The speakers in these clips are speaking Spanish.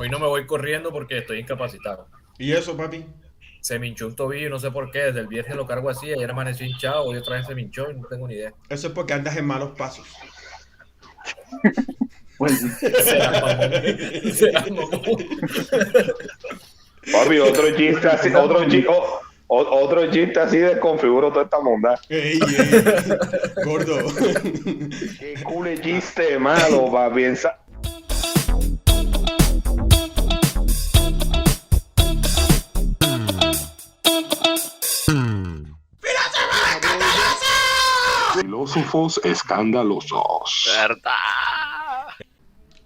Hoy no me voy corriendo porque estoy incapacitado. ¿Y eso, papi? Se me hinchó un tobillo y no sé por qué. Desde el viernes lo cargo así. Ayer amaneció hinchado. Hoy otra vez se me hinchó y no tengo ni idea. Eso es porque andas en malos pasos. Pues sí. Será mamón. Será mamón. Papi, otro chiste así, Será mamón. otro chiste así desconfiguro toda esta monda. ¡Ey! Gordo. Qué culo de chiste malo, va piensa. Filósofos escandalosos.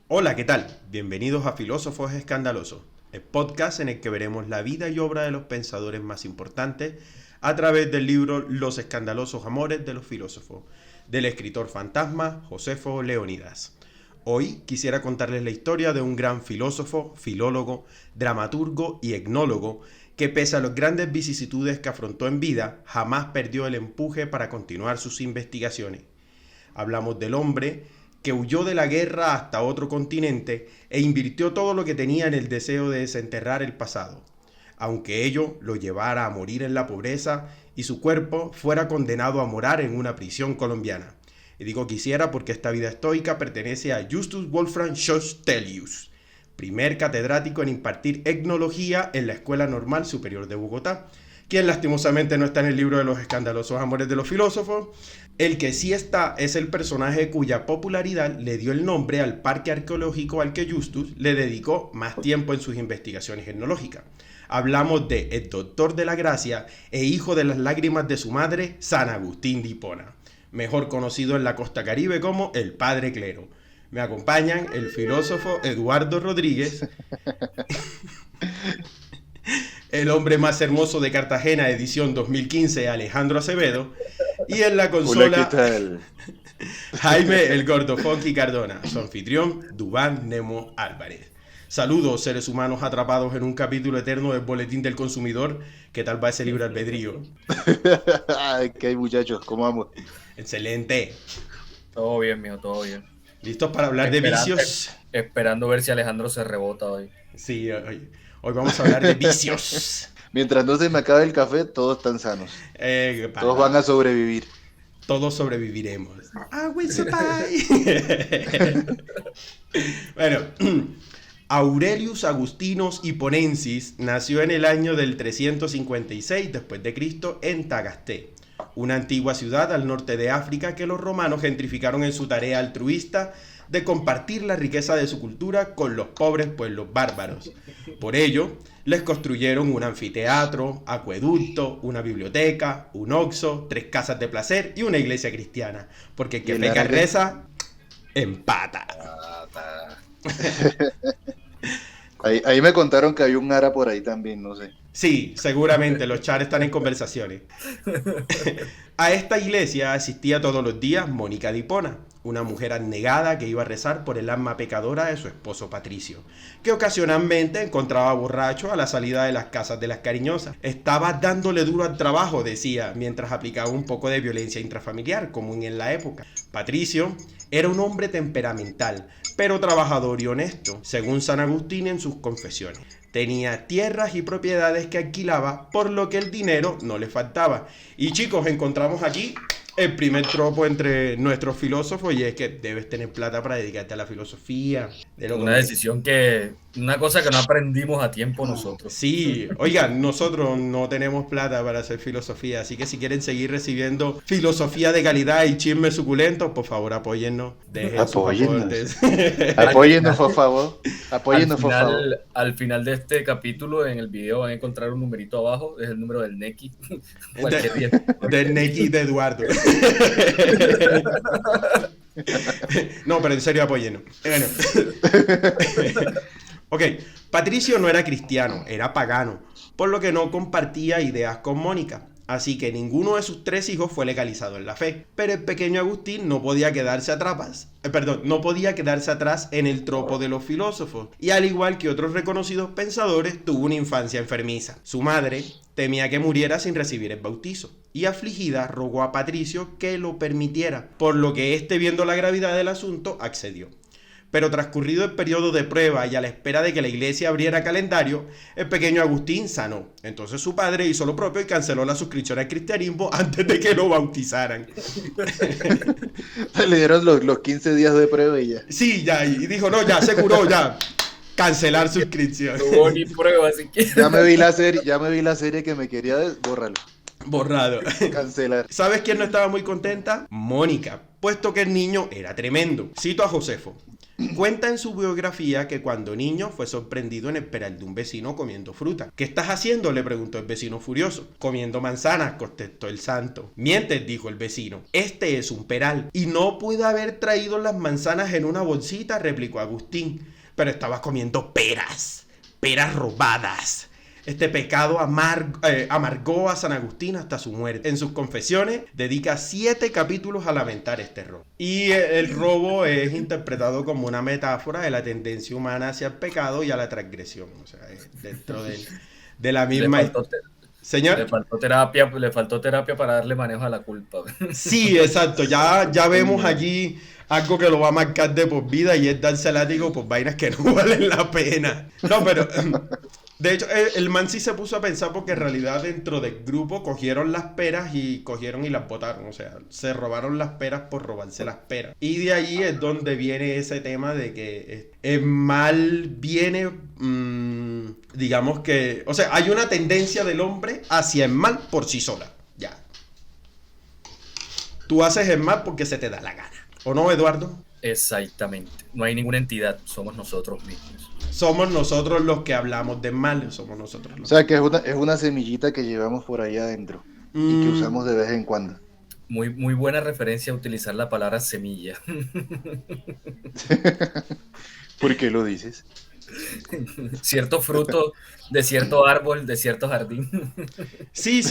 Hola, ¿qué tal? Bienvenidos a Filósofos Escandalosos, el podcast en el que veremos la vida y obra de los pensadores más importantes a través del libro Los escandalosos amores de los filósofos, del escritor fantasma Josefo Leónidas. Hoy quisiera contarles la historia de un gran filósofo, filólogo, dramaturgo y etnólogo que, pese a las grandes vicisitudes que afrontó en vida, jamás perdió el empuje para continuar sus investigaciones. Hablamos del hombre que huyó de la guerra hasta otro continente e invirtió todo lo que tenía en el deseo de desenterrar el pasado, aunque ello lo llevara a morir en la pobreza y su cuerpo fuera condenado a morar en una prisión colombiana. Y digo quisiera porque esta vida estoica pertenece a Justus Wolfram Schostelius, primer catedrático en impartir etnología en la Escuela Normal Superior de Bogotá, quien lastimosamente no está en el libro de los escandalosos amores de los filósofos. El que sí está es el personaje cuya popularidad le dio el nombre al parque arqueológico al que Justus le dedicó más tiempo en sus investigaciones etnológicas. Hablamos de el doctor de la gracia e hijo de las lágrimas de su madre, San Agustín de Hipona, mejor conocido en la costa caribe como el Padre Clero. Me acompañan el filósofo Eduardo Rodríguez, el hombre más hermoso de Cartagena, edición 2015, Alejandro Acevedo, y en la Hola, consola, ¿qué tal? Jaime el Gordo Funky Cardona, su anfitrión, Dubán Nemo Álvarez. Saludos, seres humanos atrapados en un capítulo eterno del Boletín del Consumidor. ¿Qué tal va ese libre albedrío? Ay, ¿qué hay, muchachos? ¿Cómo vamos? Excelente. Todo bien, mijo, todo bien. ¿Listos para hablar de vicios? Esperando ver si Alejandro se rebota hoy. Sí, hoy vamos a hablar de vicios. Mientras no se me acabe el café, todos están sanos. Todos van a sobrevivir. Todos sobreviviremos. I will survive. Bueno, Aurelius Agustinus Hiponensis nació en el año del 356 después de Cristo en Tagasté, una antigua ciudad al norte de África que los romanos gentrificaron en su tarea altruista de compartir la riqueza de su cultura con los pobres pueblos bárbaros. Por ello, les construyeron un anfiteatro, acueducto, una biblioteca, un oxo, 3 casas de placer y una iglesia cristiana, porque el que peca y reza, empata. Ahí me contaron que hay un ara por ahí también, no sé. Sí, seguramente los chats están en conversaciones. A esta iglesia asistía todos los días Mónica de Hipona, una mujer abnegada que iba a rezar por el alma pecadora de su esposo Patricio, que ocasionalmente encontraba borracho a la salida de las casas de las cariñosas. Estaba dándole duro al trabajo, decía, mientras aplicaba un poco de violencia intrafamiliar, común en la época. Patricio era un hombre temperamental, pero trabajador y honesto, según San Agustín en sus confesiones. Tenía tierras y propiedades que alquilaba, por lo que el dinero no le faltaba. Y chicos, encontramos aquí el primer tropo entre nuestros filósofos, y es que debes tener plata para dedicarte a la filosofía. Una cosa que no aprendimos a tiempo nosotros. Sí, oigan, nosotros no tenemos plata para hacer filosofía, así que si quieren seguir recibiendo filosofía de calidad y chismes suculentos, por favor apóyennos, dejen sus aportes. Apóyennos, por favor. Apóyennos, por favor. Al final de este capítulo, en el video van a encontrar un numerito abajo, es el número del Neki. Del Neki de Eduardo. No, pero en serio apóyennos. Bueno. Ok, Patricio no era cristiano, era pagano, por lo que no compartía ideas con Mónica, así que ninguno de sus 3 hijos fue legalizado en la fe. Pero el pequeño Agustín no podía quedarse atrás en el tropo de los filósofos, y al igual que otros reconocidos pensadores, tuvo una infancia enfermiza. Su madre temía que muriera sin recibir el bautizo, y afligida rogó a Patricio que lo permitiera, por lo que éste, viendo la gravedad del asunto, accedió. Pero transcurrido el periodo de prueba y a la espera de que la iglesia abriera calendario, el pequeño Agustín sanó. Entonces su padre hizo lo propio y canceló la suscripción al cristianismo antes de que lo bautizaran. Le dieron los 15 días de prueba y ya. Sí, ya, y dijo, no, ya, se curó, ya. Cancelar suscripción. No hubo ni prueba siquiera. Ya me vi la serie que me quería bórralo. Borrado. Cancelar. ¿Sabes quién no estaba muy contenta? Mónica, puesto que el niño era tremendo. Cito a Josefo. Cuenta en su biografía que cuando niño fue sorprendido en el peral de un vecino comiendo fruta. ¿Qué estás haciendo?, le preguntó el vecino furioso. Comiendo manzanas, contestó el santo. Mientes, dijo el vecino. Este es un peral. Y no pude haber traído las manzanas en una bolsita, replicó Agustín. Pero estabas comiendo peras robadas. Este pecado amargó a San Agustín hasta su muerte. En sus confesiones dedica 7 capítulos a lamentar este robo. Y el robo es interpretado como una metáfora de la tendencia humana hacia el pecado y a la transgresión. O sea, es dentro de la misma... Señor. Le faltó terapia para darle manejo a la culpa. Sí, exacto. Ya vemos allí algo que lo va a marcar de por vida y es darse látigo por vainas que no valen la pena. No, pero... De hecho, el man sí se puso a pensar porque en realidad dentro del grupo cogieron las peras y las botaron. O sea, se robaron las peras por robarse las peras. Y de ahí es donde viene ese tema de que el mal viene, digamos que... O sea, hay una tendencia del hombre hacia el mal por sí sola. Ya. Tú haces el mal porque se te da la gana. ¿O no, Eduardo? Exactamente. No hay ninguna entidad, somos nosotros mismos. Somos nosotros los que hablamos de mal, somos nosotros los... O sea, que es una semillita que llevamos por ahí adentro y que usamos de vez en cuando. Muy, muy buena referencia a utilizar la palabra semilla. ¿Por qué lo dices? Cierto fruto de cierto árbol, de cierto jardín. Sí.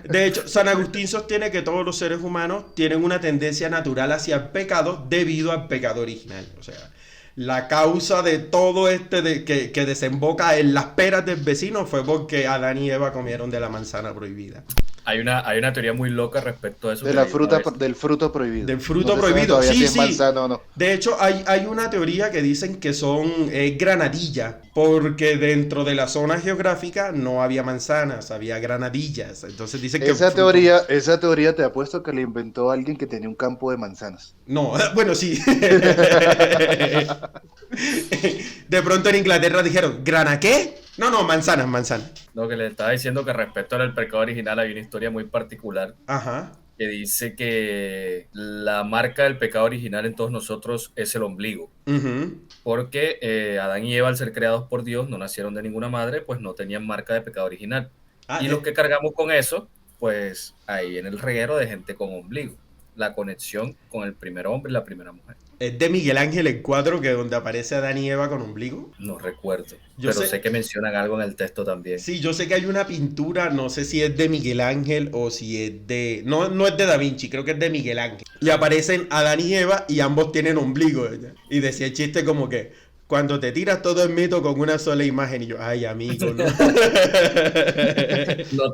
De hecho, San Agustín sostiene que todos los seres humanos tienen una tendencia natural hacia el pecado debido al pecado original. O sea, la causa de todo que desemboca en las peras del vecino fue porque Adán y Eva comieron de la manzana prohibida. Hay una teoría muy loca respecto a eso. Del fruto prohibido. Del fruto prohibido, sí. Manzana o no. De hecho, hay una teoría que dicen que son granadillas, porque dentro de la zona geográfica no había manzanas, había granadillas. Entonces dicen que... Esa teoría te apuesto que la inventó alguien que tenía un campo de manzanas. No, bueno, sí. De pronto en Inglaterra dijeron, ¿grana qué? No, manzanas. Lo que le estaba diciendo que respecto al pecado original hay una historia muy particular. Ajá. Que dice que la marca del pecado original en todos nosotros es el ombligo. Uh-huh. Porque Adán y Eva, al ser creados por Dios, no nacieron de ninguna madre, pues no tenían marca de pecado original. Y los que cargamos con eso, pues ahí en el reguero de gente con ombligo. La conexión con el primer hombre y la primera mujer. ¿Es de Miguel Ángel el cuadro que donde aparece Adán y Eva con ombligo? No recuerdo, pero sé que mencionan algo en el texto también. Sí, yo sé que hay una pintura, no sé si es de Miguel Ángel o si es de... No es de Da Vinci, creo que es de Miguel Ángel. Y aparecen Adán y Eva y ambos tienen ombligo. Y decía el chiste como que... Cuando te tiras todo el mito con una sola imagen y yo, ay, amigo, ¿no?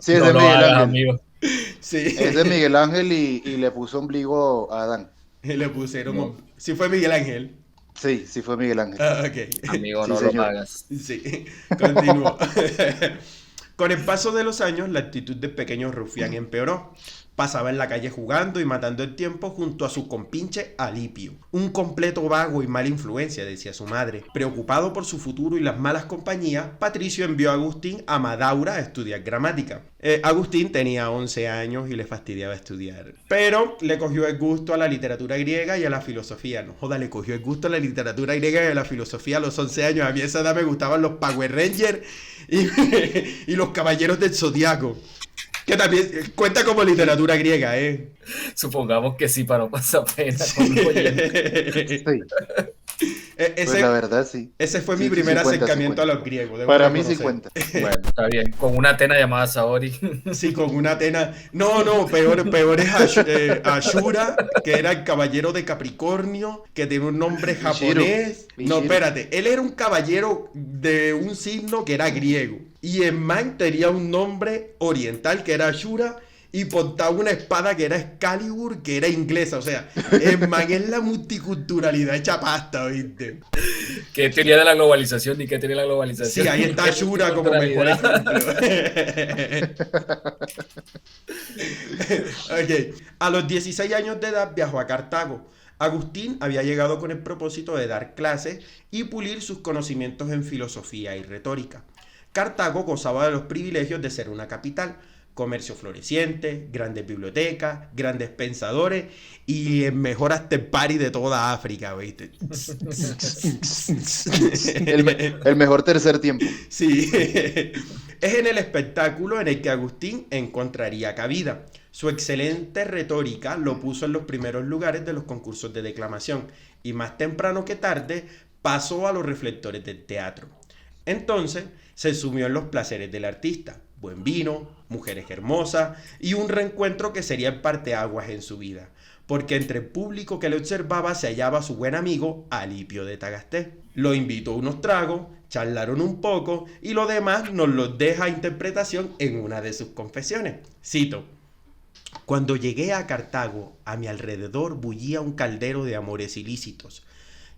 Sí, es de Miguel Ángel. Amigo. Sí. Es de Miguel Ángel y le puso ombligo a Adán. Y le pusieron... ¿Sí fue Miguel Ángel? Sí fue Miguel Ángel. Ah, ok. Amigo, sí, no señor. lo hagas. Sí, continúo. Con el paso de los años, la actitud del pequeño rufián empeoró. Pasaba en la calle jugando y matando el tiempo junto a su compinche Alipio. Un completo vago y mala influencia, decía su madre. Preocupado por su futuro y las malas compañías, Patricio envió a Agustín a Madaura a estudiar gramática. Agustín tenía 11 años y le fastidiaba estudiar. Pero le cogió el gusto a la literatura griega y a la filosofía. No joda, le cogió el gusto a la literatura griega y a la filosofía a los 11 años. A mí a esa edad me gustaban los Power Rangers y los Caballeros del Zodiaco. Que también cuenta como literatura griega, ¿eh? Supongamos que sí, para no pasar pena con los oyentes. Sí. Pues la verdad, sí. Ese fue mi primer acercamiento a los griegos. Para mí sí cuenta. Bueno, está bien. Con una Atena llamada Saori. Sí, con una Atena. No, peor es Ashura, que era el caballero de Capricornio, que tiene un nombre japonés. No, espérate. Él era un caballero de un signo que era griego. Y el man tenía un nombre oriental, que era Ashura, y portaba una espada que era Excalibur, que era inglesa. O sea, el man es la multiculturalidad hecha pasta, ¿viste? ¿Qué teoría de la globalización ni qué teoría de la globalización? Sí, ahí está Shura como mejor ejemplo. Okay. A los 16 años de edad viajó a Cartago. Agustín había llegado con el propósito de dar clases y pulir sus conocimientos en filosofía y retórica. Cartago gozaba de los privilegios de ser una capital, comercio floreciente, grandes bibliotecas, grandes pensadores y el mejor after party de toda África, ¿viste? El mejor tercer tiempo. Sí. Es en el espectáculo en el que Agustín encontraría cabida. Su excelente retórica lo puso en los primeros lugares de los concursos de declamación y más temprano que tarde pasó a los reflectores del teatro. Entonces se sumió en los placeres del artista, buen vino, mujeres hermosas y un reencuentro que sería el parteaguas en su vida, porque entre el público que le observaba se hallaba su buen amigo Alipio de Tagasté. Lo invitó a unos tragos, charlaron un poco y lo demás nos lo deja a interpretación en una de sus confesiones. Cito: cuando llegué a Cartago, a mi alrededor bullía un caldero de amores ilícitos.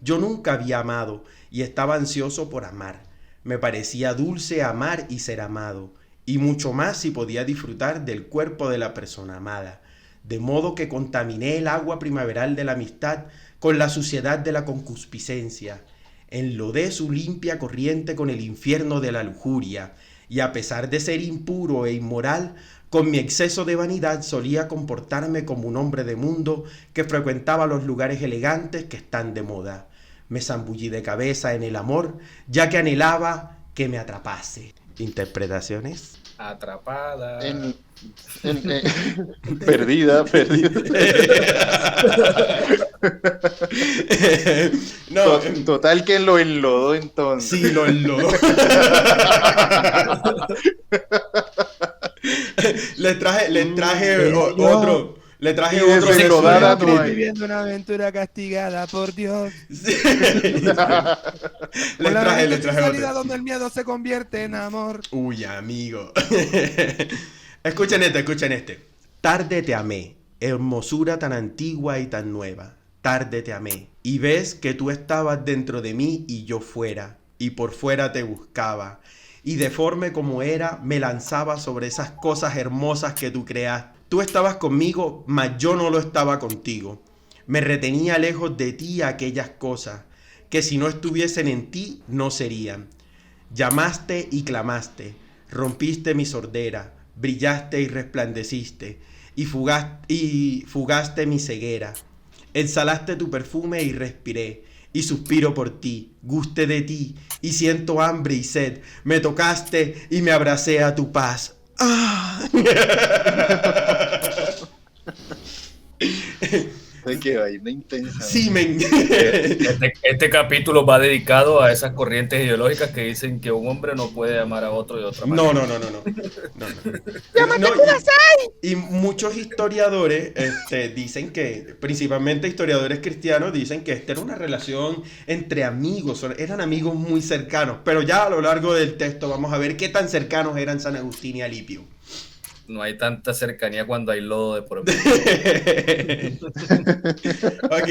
Yo nunca había amado y estaba ansioso por amar. Me parecía dulce amar y ser amado, y mucho más si podía disfrutar del cuerpo de la persona amada. De modo que contaminé el agua primaveral de la amistad con la suciedad de la concupiscencia. Enlodé su limpia corriente con el infierno de la lujuria, y a pesar de ser impuro e inmoral, con mi exceso de vanidad solía comportarme como un hombre de mundo que frecuentaba los lugares elegantes que están de moda. Me zambullí de cabeza en el amor, ya que anhelaba que me atrapase. ¿Interpretaciones? Atrapada. Perdida. No, total que lo enlodó entonces. Sí, lo enlodó. Le traje otro. Le traje otro. Estoy viviendo una aventura castigada por Dios. Sí. le traje otro. Donde el miedo se convierte en amor. Uy, amigo. Escuchen este. Tarde te amé, hermosura tan antigua y tan nueva. Tarde te amé, y ves que tú estabas dentro de mí y yo fuera, y por fuera te buscaba. Y deforme como era, me lanzaba sobre esas cosas hermosas que tú creaste. Tú estabas conmigo, mas yo no lo estaba contigo. Me retenía lejos de ti aquellas cosas, que si no estuviesen en ti, no serían. Llamaste y clamaste, rompiste mi sordera, brillaste y resplandeciste, y fugaste mi ceguera. Exhalaste tu perfume y respiré, y suspiro por ti, gusté de ti, y siento hambre y sed. Me tocaste y me abracé a tu paz. ¡Ah! Qué vaina intensa. Sí, este capítulo va dedicado a esas corrientes ideológicas que dicen que un hombre no puede amar a otro de otra manera. No. Y muchos historiadores dicen que, principalmente historiadores cristianos, dicen que esta era una relación entre amigos, eran amigos muy cercanos, pero ya a lo largo del texto vamos a ver qué tan cercanos eran San Agustín y Alipio. No hay tanta cercanía cuando hay lodo de por medio. Ok.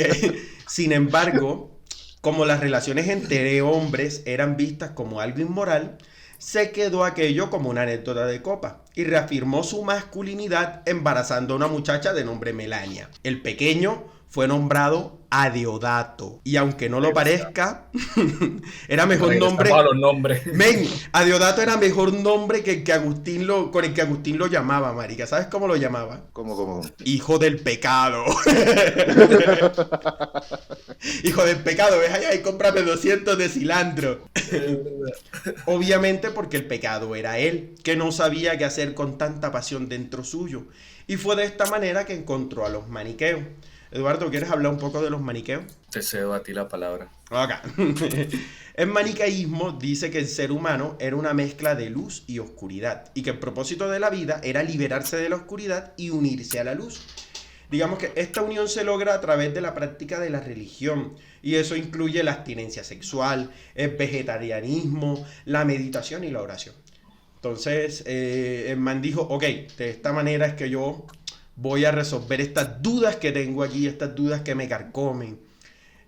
Sin embargo, como las relaciones entre hombres eran vistas como algo inmoral, se quedó aquello como una anécdota de copa y reafirmó su masculinidad embarazando a una muchacha de nombre Melania. El pequeño fue nombrado Adeodato. Y aunque no lo parezca, era mejor nombre. A los nombres. Men, Adeodato era mejor nombre que con el que Agustín lo llamaba, marica. ¿Sabes cómo lo llamaba? ¿Cómo? Hijo del pecado. Hijo del pecado, ves allá y cómprame 200 de cilantro. Obviamente porque el pecado era él, que no sabía qué hacer con tanta pasión dentro suyo. Y fue de esta manera que encontró a los maniqueos. Eduardo, ¿quieres hablar un poco de los maniqueos? Te cedo a ti la palabra. Acá. El maniqueísmo dice que el ser humano era una mezcla de luz y oscuridad y que el propósito de la vida era liberarse de la oscuridad y unirse a la luz. Digamos que esta unión se logra a través de la práctica de la religión y eso incluye la abstinencia sexual, el vegetarianismo, la meditación y la oración. Entonces, el man dijo, ok, de esta manera es que yo voy a resolver estas dudas que tengo aquí, estas dudas que me carcomen.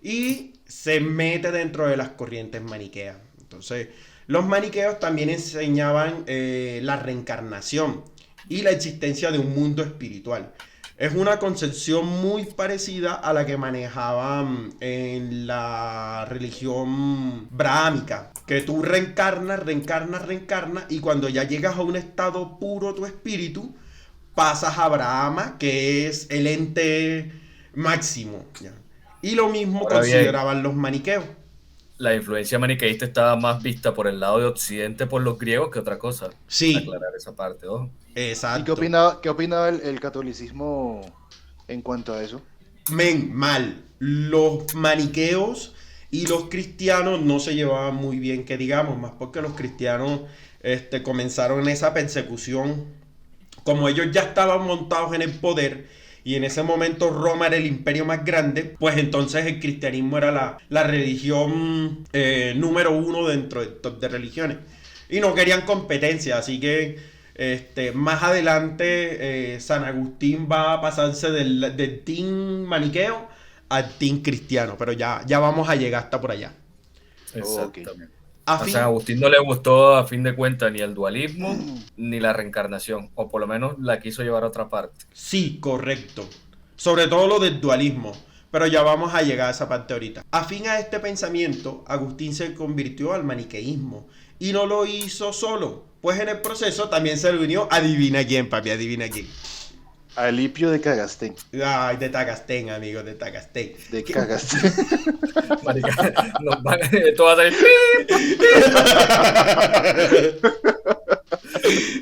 Y se mete dentro de las corrientes maniqueas. Entonces, los maniqueos también enseñaban la reencarnación y la existencia de un mundo espiritual. Es una concepción muy parecida a la que manejaban en la religión brahámica, que tú reencarnas, y cuando ya llegas a un estado puro tu espíritu, pasas a Brahma, que es el ente máximo, ¿ya? Y lo mismo ahora consideraban bien, los maniqueos. La influencia maniqueísta estaba más vista por el lado de Occidente por los griegos que otra cosa. Sí. Aclarar esa parte, ¿no? Exacto. ¿Y qué opinaba el catolicismo en cuanto a eso? Mal. Los maniqueos y los cristianos no se llevaban muy bien, que digamos, más porque los cristianos comenzaron esa persecución. Como ellos ya estaban montados en el poder, y en ese momento Roma era el imperio más grande, pues entonces el cristianismo era la religión número 1 dentro del top de religiones. Y no querían competencia, así que más adelante San Agustín va a pasarse del team maniqueo al team cristiano, pero ya vamos a llegar hasta por allá. Exactamente. A San Agustín no le gustó, a fin de cuentas, ni el dualismo ni la reencarnación, o por lo menos la quiso llevar a otra parte. Sí, correcto. Sobre todo lo del dualismo, pero ya vamos a llegar a esa parte ahorita. Afín a este pensamiento, Agustín se convirtió al maniqueísmo y no lo hizo solo, pues en el proceso también se le unió, adivina quién, papi, adivina quién. Alipio de Cagastén. Ay, de Tagastén, amigo, de Tagastén. De Cagastén. Marica, esto va a salir.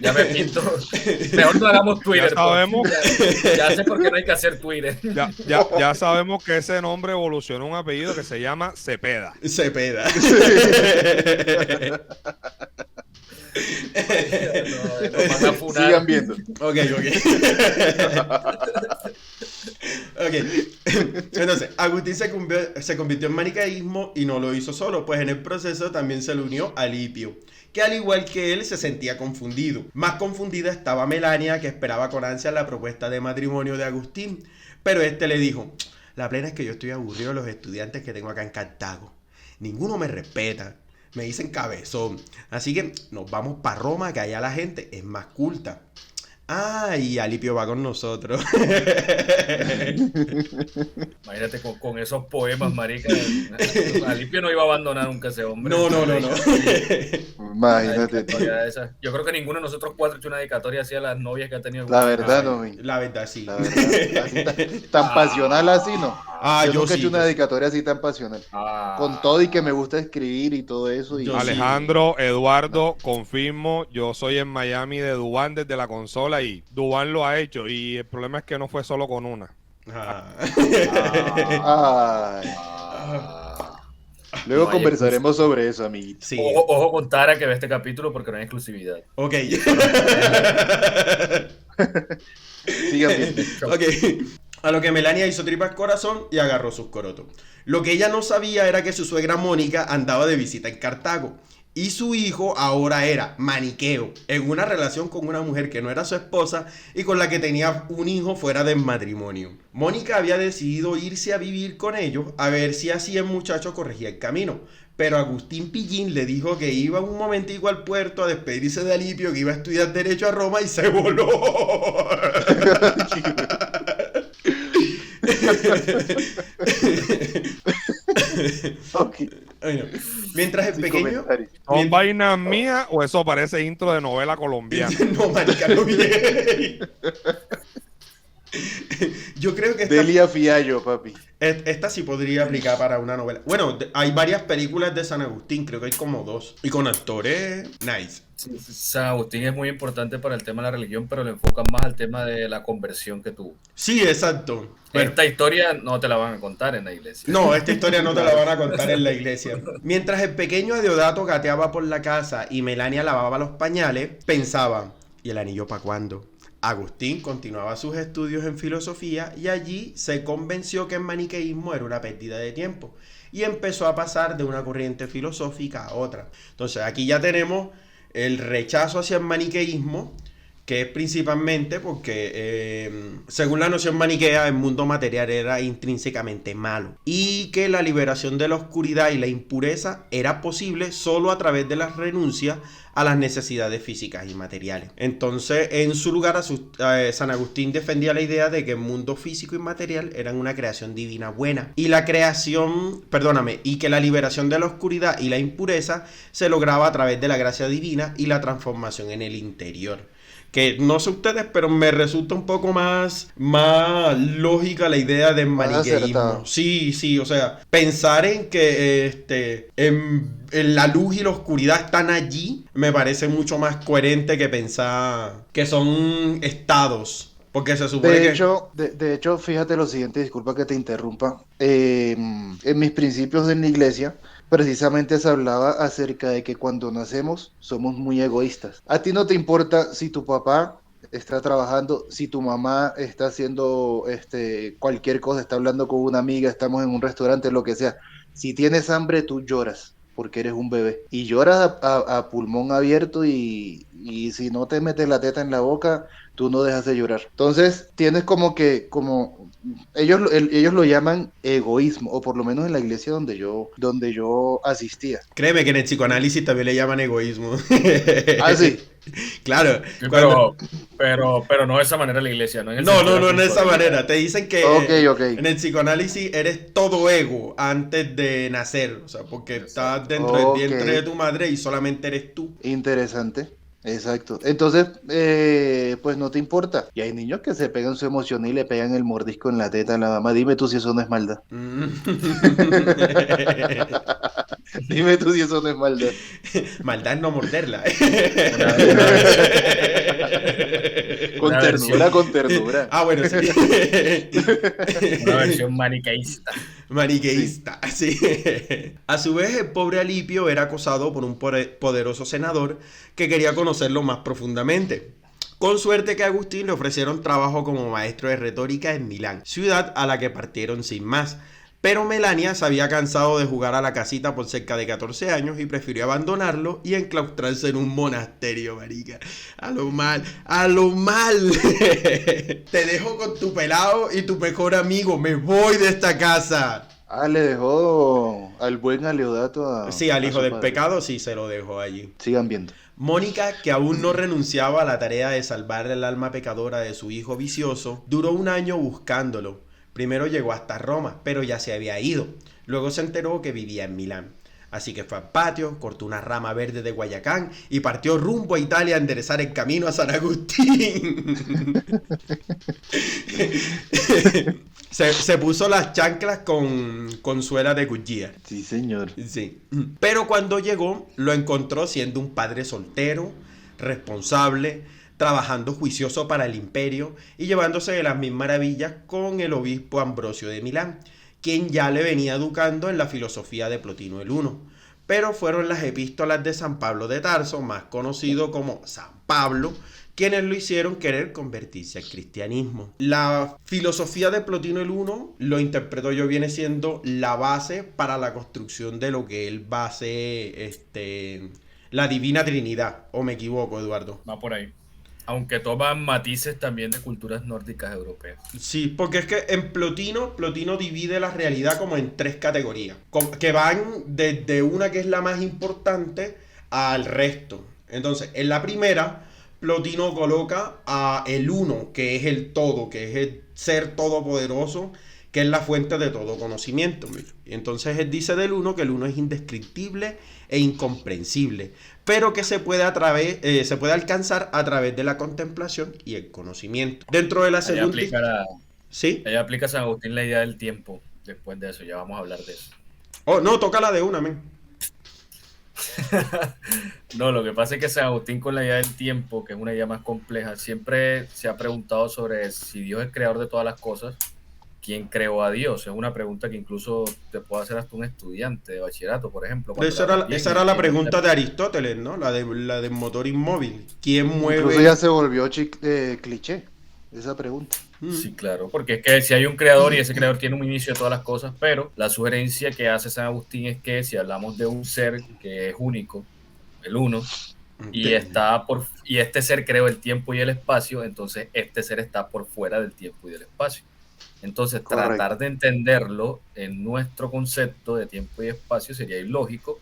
Ya me pinto. Mejor no hagamos Twitter. Ya sabemos. Ya sé por qué no hay que hacer Twitter. Ya sabemos que ese nombre evolucionó a un apellido que se llama Cepeda. Cepeda. No, sigan viendo. Ok. Entonces, Agustín se convirtió en maniqueísmo y no lo hizo solo, pues en el proceso también se le unió a Alipio, que al igual que él se sentía confundido. Más confundida estaba Melania, que esperaba con ansia la propuesta de matrimonio de Agustín, pero le dijo, la plena es que yo estoy aburrido de los estudiantes que tengo acá en Cartago. Ninguno me respeta. Me dicen cabezón. Así que nos vamos para Roma, que allá la gente es más culta. Ah, y Alipio va con nosotros. Imagínate con esos poemas, marica. Alipio no iba a abandonar nunca a ese hombre. No. Imagínate. Yo creo que ninguno de nosotros cuatro ha hecho una dedicatoria así a las novias que ha tenido. La verdad, no. La verdad, sí. La verdad, tan pasional así, ¿no? Yo nunca he hecho una dedicatoria así tan pasional. Con todo y que me gusta escribir y todo eso. Y Alejandro, Eduardo, confirmo, yo soy en Miami de Dubán desde la consola y Dubán lo ha hecho y el problema es que no fue solo con una. Luego conversaremos sobre eso, amiguito. Sí. Ojo con Tara que ve este capítulo porque no hay exclusividad. Ok. Sigan viendo. Ok. A lo que Melania hizo tripas corazón y agarró sus corotos. Lo que ella no sabía era que su suegra Mónica andaba de visita en Cartago. Y su hijo ahora era maniqueo, en una relación con una mujer que no era su esposa y con la que tenía un hijo fuera del matrimonio. Mónica había decidido irse a vivir con ellos a ver si así el muchacho corregía el camino. Pero Agustín Pillín le dijo que iba un momentico al puerto a despedirse de Alipio, que iba a estudiar Derecho a Roma y se voló. Okay. Bueno, mientras el pequeño... ¿Son vainas mías o eso parece intro de novela colombiana? No, marica, no viene. Yo creo que Delia Fiallo, papi. Esta sí podría aplicar para una novela. Bueno, hay varias películas de San Agustín, creo que hay como 2. Y con actores nice. San Agustín es muy importante para el tema de la religión, pero le enfocan más al tema de la conversión que tuvo. Sí, exacto. Bueno, esta historia no te la van a contar en la iglesia. No, esta historia no te la van a contar en la iglesia. Mientras el pequeño Deodato gateaba por la casa y Melania lavaba los pañales, pensaba, ¿y el anillo para cuándo? Agustín continuaba sus estudios en filosofía y allí se convenció que el maniqueísmo era una pérdida de tiempo y empezó a pasar de una corriente filosófica a otra. Entonces aquí ya tenemos el rechazo hacia el maniqueísmo, que es principalmente porque, según la noción maniquea, el mundo material era intrínsecamente malo y que la liberación de la oscuridad y la impureza era posible solo a través de la renuncia a las necesidades físicas y materiales. Entonces, en su lugar, San Agustín defendía la idea de que el mundo físico y material eran una creación divina buena y y que la liberación de la oscuridad y la impureza se lograba a través de la gracia divina y la transformación en el interior. Que no sé ustedes, pero me resulta un poco más lógica la idea del maniqueísmo. Sí, o sea, pensar en que en la luz y la oscuridad están allí, me parece mucho más coherente que pensar que son estados. Porque se supone de hecho, fíjate lo siguiente, disculpa que te interrumpa. En mis principios en la iglesia, precisamente se hablaba acerca de que cuando nacemos somos muy egoístas. A ti no te importa si tu papá está trabajando, si tu mamá está haciendo cualquier cosa, está hablando con una amiga, estamos en un restaurante, lo que sea. Si tienes hambre, tú lloras porque eres un bebé. Y lloras a pulmón abierto y si no te metes la teta en la boca, tú no dejas de llorar. Entonces, tienes ellos lo llaman egoísmo, o por lo menos en la iglesia donde yo asistía. Créeme que en el psicoanálisis también le llaman egoísmo. Ah, sí. Claro. Sí, pero no de esa manera la iglesia, ¿no? No de esa manera. Te dicen que okay. En el psicoanálisis eres todo ego antes de nacer. O sea, porque estás dentro del vientre de tu madre y solamente eres tú. Interesante. Exacto. Entonces, pues no te importa. Y hay niños que se pegan su emoción y le pegan el mordisco en la teta a la mamá. Dime tú si eso no es maldad. Dime tú si eso no es maldad. Maldad es no morderla. Con ternura. Ah, bueno, sí. Una versión maniqueísta. Sí. A su vez, el pobre Alipio era acosado por un poderoso senador que quería conocerlo más profundamente. Con suerte que a Agustín le ofrecieron trabajo como maestro de retórica en Milán, ciudad a la que partieron sin más. Pero Melania se había cansado de jugar a la casita por cerca de 14 años y prefirió abandonarlo y enclaustrarse en un monasterio, marica. A lo mal. Te dejo con tu pelado y tu mejor amigo. Me voy de esta casa. Ah, le dejó al buen Aleodato Sí, al hijo del pecado, sí, se lo dejó allí. Sigan viendo. Mónica, que aún no renunciaba a la tarea de salvar el alma pecadora de su hijo vicioso, duró un año buscándolo. Primero llegó hasta Roma, pero ya se había ido. Luego se enteró que vivía en Milán. Así que fue al patio, cortó una rama verde de guayacán y partió rumbo a Italia a enderezar el camino a San Agustín. Se puso las chanclas con suela de cuchilla. Sí, señor. Sí. Pero cuando llegó, lo encontró siendo un padre soltero, responsable, trabajando juicioso para el imperio y llevándose de las mil maravillas con el obispo Ambrosio de Milán, quien ya le venía educando en la filosofía de Plotino el Uno. Pero fueron las epístolas de San Pablo de Tarso, más conocido como San Pablo, quienes lo hicieron querer convertirse al cristianismo. La filosofía de Plotino el Uno, lo interpreto yo, viene siendo la base para la construcción de lo que él va a ser la Divina Trinidad. ¿O me equivoco, Eduardo? Va por ahí. Aunque toman matices también de culturas nórdicas europeas. Sí, porque es que en Plotino divide la realidad como en 3 categorías, que van desde una que es la más importante al resto. Entonces, en la primera, Plotino coloca a el uno, que es el todo, que es el ser todopoderoso, que es la fuente de todo conocimiento. Y entonces él dice del uno que el uno es indescriptible e incomprensible, pero que se puede alcanzar a través de la contemplación y el conocimiento. Dentro de la segunda... ¿Sí? Ella aplica a San Agustín la idea del tiempo. Después de eso, ya vamos a hablar de eso. Oh, no, toca la de una, men. No, lo que pasa es que San Agustín con la idea del tiempo, que es una idea más compleja, siempre se ha preguntado sobre si Dios es creador de todas las cosas. ¿Quién creó a Dios? Es una pregunta que incluso te puede hacer hasta un estudiante de bachillerato, por ejemplo. Esa era la pregunta de Aristóteles, ¿no? La del motor inmóvil. ¿Quién mueve? Incluso ya se volvió cliché esa pregunta. Sí, claro, porque es que si hay un creador y ese creador tiene un inicio de todas las cosas, pero la sugerencia que hace San Agustín es que si hablamos de un ser que es único, el uno, y este ser creó el tiempo y el espacio, entonces este ser está por fuera del tiempo y del espacio. Entonces, tratar de entenderlo en nuestro concepto de tiempo y espacio sería ilógico,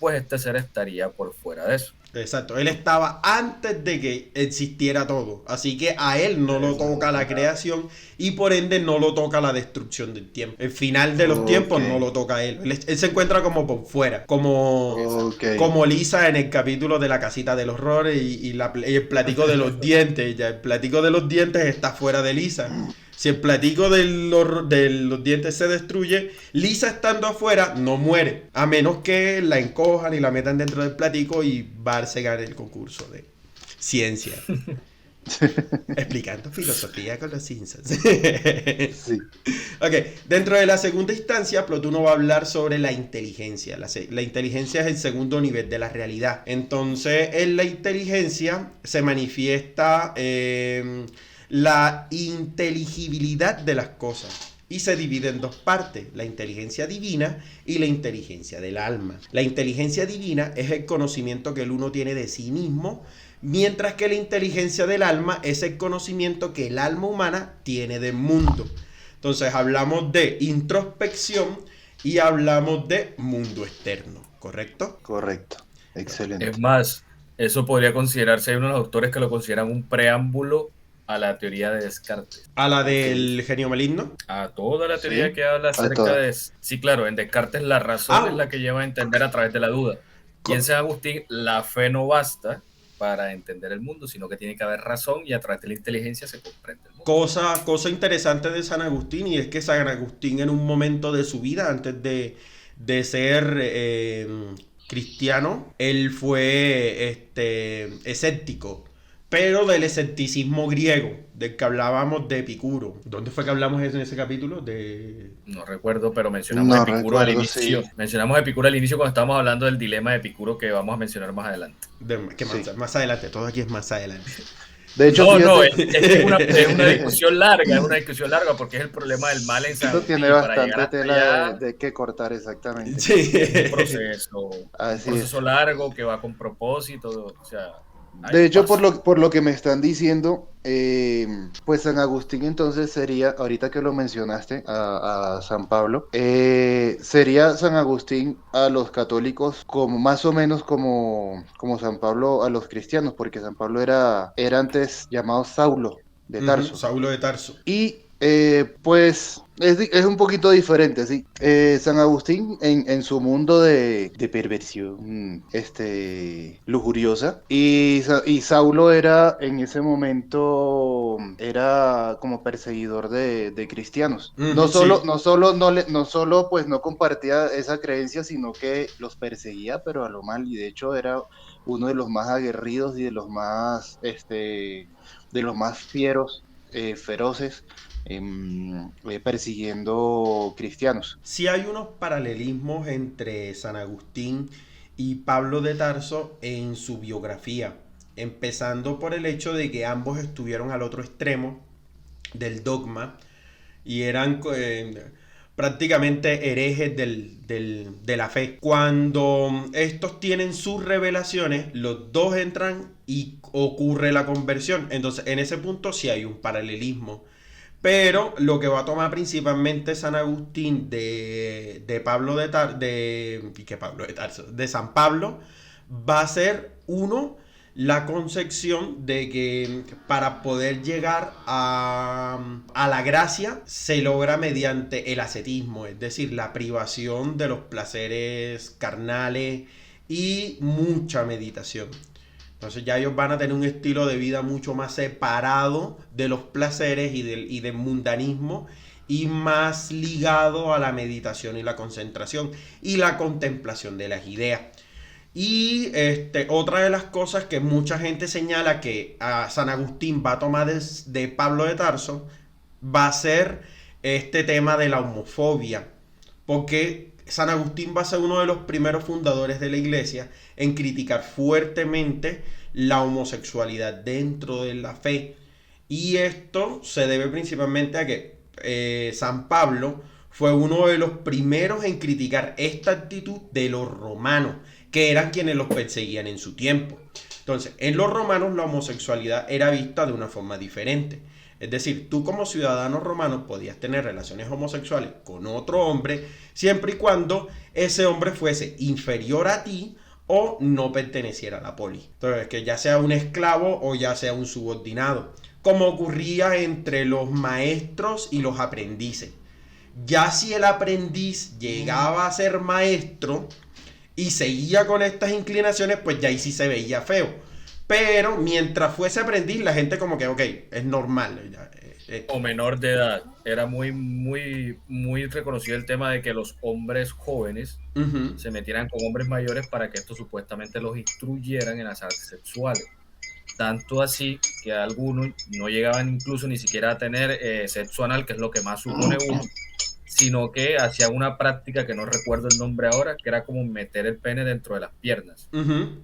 pues este ser estaría por fuera de eso. Exacto, él estaba antes de que existiera todo, así que a él no lo toca la creación y por ende no lo toca la destrucción del tiempo. El final de los tiempos no lo toca a él. Él se encuentra como por fuera, como Lisa en el capítulo de la casita del horror y el platico de los dientes. Ya el platico de los dientes está fuera de Lisa. Si el platico de los dientes se destruye, Lisa estando afuera no muere. A menos que la encojan y la metan dentro del platico y Bart se gane el concurso de ciencia. Explicando filosofía con los Simpsons. Sí. Ok, dentro de la segunda instancia, Plotuno va a hablar sobre la inteligencia. La inteligencia es el segundo nivel de la realidad. Entonces, en la inteligencia se manifiesta la inteligibilidad de las cosas y se divide en dos partes, la inteligencia divina y la inteligencia del alma. La inteligencia divina es el conocimiento que el uno tiene de sí mismo, mientras que la inteligencia del alma es el conocimiento que el alma humana tiene del mundo. Entonces hablamos de introspección y hablamos de mundo externo, ¿correcto? Correcto, excelente. Es más, eso podría considerarse, hay unos autores que lo consideran un preámbulo a la teoría de Descartes. ¿A la del genio maligno? A toda la teoría que habla acerca de... Sí, claro, en Descartes la razón es la que lleva a entender a través de la duda. Y en San Agustín la fe no basta para entender el mundo, sino que tiene que haber razón y a través de la inteligencia se comprende el mundo. Cosa interesante de San Agustín, y es que San Agustín en un momento de su vida, antes de ser cristiano, él fue escéptico. Pero del escepticismo griego, del que hablábamos de Epicuro. ¿Dónde fue que hablamos en ese capítulo? No recuerdo, pero mencionamos Epicuro al inicio. Sí. Mencionamos Epicuro al inicio cuando estábamos hablando del dilema de Epicuro que vamos a mencionar más adelante. Más adelante, todo aquí es más adelante. De hecho, es una discusión larga, porque es el problema del mal en San Agustín. Esto tiene bastante tela de que cortar, exactamente. Sí. Es un proceso largo que va con propósito, o sea... De hecho, por lo que me están diciendo, pues San Agustín entonces sería, ahorita que lo mencionaste, a San Pablo, sería San Agustín a los católicos como más o menos como San Pablo a los cristianos, porque San Pablo era antes llamado Saulo de Tarso. Saulo de Tarso. Y pues es un poquito diferente, sí. San Agustín en su mundo de perversión lujuriosa y Saulo era en ese momento era como perseguidor de cristianos. No solo pues no compartía esa creencia, sino que los perseguía pero a lo mal, y de hecho era uno de los más aguerridos y de los más fieros, feroces, persiguiendo cristianos. Sí hay unos paralelismos entre San Agustín y Pablo de Tarso en su biografía, empezando por el hecho de que ambos estuvieron al otro extremo del dogma y eran prácticamente herejes de la fe. Cuando estos tienen sus revelaciones, los dos entran y ocurre la conversión. Entonces en ese punto sí hay un paralelismo. Pero lo que va a tomar principalmente San Agustín de San Pablo va a ser la concepción de que para poder llegar a la gracia se logra mediante el ascetismo, es decir, la privación de los placeres carnales y mucha meditación. Entonces ya ellos van a tener un estilo de vida mucho más separado de los placeres y del mundanismo y más ligado a la meditación y la concentración y la contemplación de las ideas. Y otra de las cosas que mucha gente señala que a San Agustín va a tomar de Pablo de Tarso va a ser este tema de la homofobia, porque San Agustín va a ser uno de los primeros fundadores de la iglesia en criticar fuertemente la homosexualidad dentro de la fe. Y esto se debe principalmente a que San Pablo fue uno de los primeros en criticar esta actitud de los romanos, que eran quienes los perseguían en su tiempo. Entonces, en los romanos la homosexualidad era vista de una forma diferente. Es decir, tú como ciudadano romano podías tener relaciones homosexuales con otro hombre siempre y cuando ese hombre fuese inferior a ti o no perteneciera a la polis. Entonces, que ya sea un esclavo o ya sea un subordinado, como ocurría entre los maestros y los aprendices. Ya si el aprendiz llegaba a ser maestro y seguía con estas inclinaciones, pues ya ahí sí se veía feo. Pero mientras fuese aprendiz, la gente como que, ok, es normal. O menor de edad. Era muy reconocido el tema de que los hombres jóvenes se metieran con hombres mayores para que estos supuestamente los instruyeran en las artes sexuales. Tanto así que algunos no llegaban incluso ni siquiera a tener sexo anal, que es lo que más supone uno, sino que hacían una práctica que no recuerdo el nombre ahora, que era como meter el pene dentro de las piernas,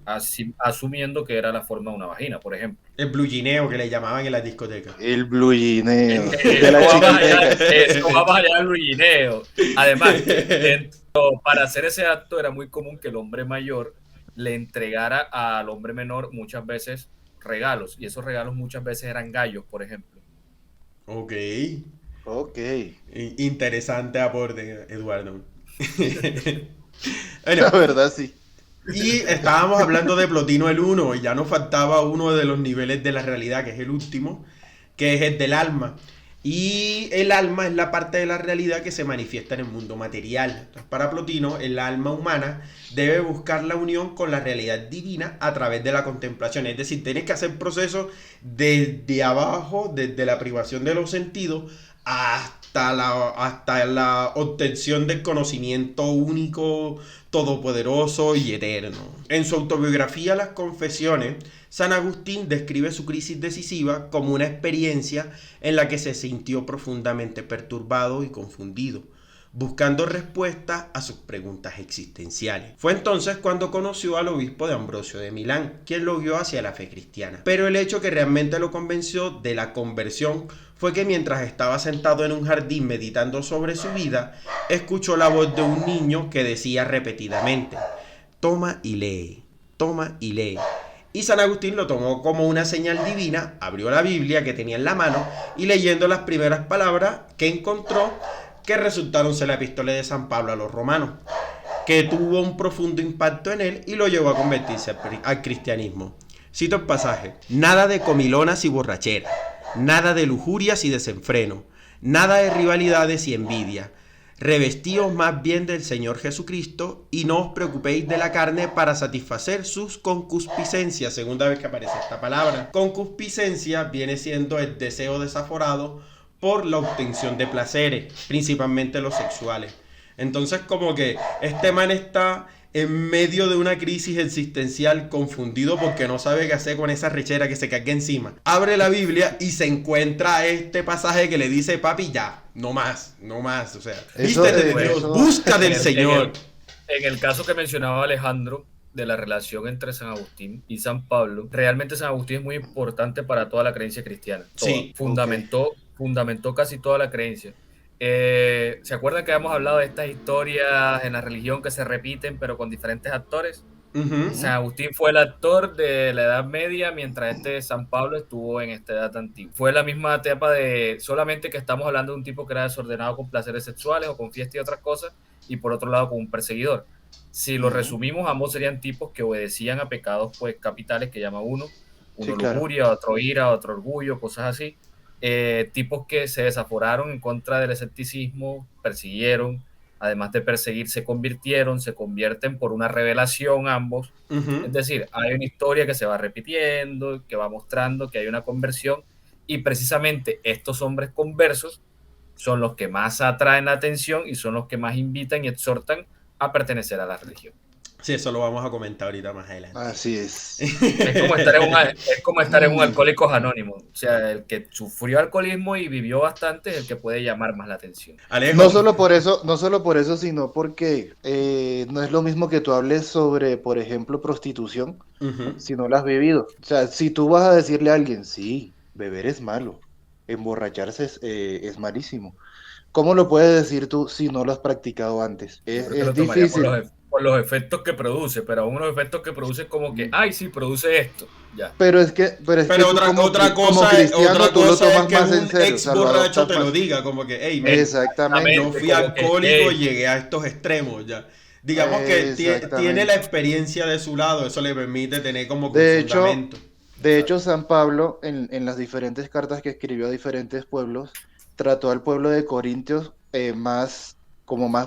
así, asumiendo que era la forma de una vagina, por ejemplo. El blugineo que le llamaban en las discotecas. El blugineo. Eso va más allá del blugineo. Además, para hacer ese acto era muy común que el hombre mayor le entregara al hombre menor muchas veces regalos, y esos regalos muchas veces eran gallos, por ejemplo. Ok. Interesante aporte, Eduardo. Bueno, la verdad, sí. Y estábamos hablando de Plotino el Uno, y ya nos faltaba uno de los niveles de la realidad, que es el último, que es el del alma. Y el alma es la parte de la realidad que se manifiesta en el mundo material. Entonces, para Plotino, el alma humana debe buscar la unión con la realidad divina a través de la contemplación. Es decir, tienes que hacer procesos desde abajo, desde la privación de los sentidos, hasta la obtención del conocimiento único, todopoderoso y eterno. En su autobiografía Las Confesiones, San Agustín describe su crisis decisiva como una experiencia en la que se sintió profundamente perturbado y confundido, buscando respuestas a sus preguntas existenciales. Fue entonces cuando conoció al obispo de Ambrosio de Milán, quien lo guió hacia la fe cristiana. Pero el hecho que realmente lo convenció de la conversión fue que mientras estaba sentado en un jardín meditando sobre su vida, escuchó la voz de un niño que decía repetidamente: toma y lee, toma y lee. Y San Agustín lo tomó como una señal divina, abrió la Biblia que tenía en la mano y leyendo las primeras palabras que encontró, que resultaron ser la epístola de San Pablo a los romanos, que tuvo un profundo impacto en él y lo llevó a convertirse al cristianismo. Cito el pasaje: nada de comilonas y borrachera, nada de lujurias y desenfreno, nada de rivalidades y envidia. Revestíos más bien del Señor Jesucristo y no os preocupéis de la carne para satisfacer sus concupiscencias. Segunda vez que aparece esta palabra. Concupiscencia viene siendo el deseo desaforado por la obtención de placeres, principalmente los sexuales. Entonces, como que este man está en medio de una crisis existencial, confundido porque no sabe qué hacer con esa rechera que se cae encima. Abre la Biblia y se encuentra este pasaje que le dice: papi, ya, no más, o sea, vístete de Dios, busca del Señor. En el caso que mencionaba Alejandro, de la relación entre San Agustín y San Pablo, realmente San Agustín es muy importante para toda la creencia cristiana. Sí, fundamentó casi toda la creencia. ¿Se acuerdan que habíamos hablado de estas historias en la religión que se repiten pero con diferentes actores? San Agustín fue el actor de la Edad Media, mientras San Pablo estuvo en esta edad antigua. Fue la misma etapa, de solamente que estamos hablando de un tipo que era desordenado con placeres sexuales o con fiestas y otras cosas, y por otro lado con un perseguidor. Si lo resumimos, ambos serían tipos que obedecían a pecados pues capitales que llama uno lujuria, claro, otro ira, otro orgullo, cosas así. Tipos que se desaforaron en contra del escepticismo, persiguieron, además de perseguir, se convierten por una revelación ambos. Es decir, hay una historia que se va repitiendo, que va mostrando que hay una conversión, y precisamente estos hombres conversos son los que más atraen la atención y son los que más invitan y exhortan a pertenecer a la religión. Sí, eso lo vamos a comentar ahorita más adelante. Así es. Es como estar en un Alcohólicos Anónimos. O sea, el que sufrió alcoholismo y vivió bastante es el que puede llamar más la atención. Alejo. No solo por eso, sino porque no es lo mismo que tú hables sobre, por ejemplo, prostitución, si no la has vivido. O sea, si tú vas a decirle a alguien, sí, beber es malo, emborracharse es malísimo. ¿Cómo lo puedes decir tú si no lo has practicado antes? Es difícil. por los efectos que produce, pero aún los efectos que produce es como que, ay, sí, produce esto, ya. Pero es que tú otra como cosa cristiano, tú lo es tomas que más en un serio. ex borracho te lo diga, como que, hey, Exactamente. yo fui como que, alcohólico y hey. llegué a estos extremos ya. Digamos que tiene la experiencia de su lado, eso le permite tener como que un fundamento. De hecho, San Pablo, en las diferentes cartas que escribió a diferentes pueblos, trató al pueblo de Corintios más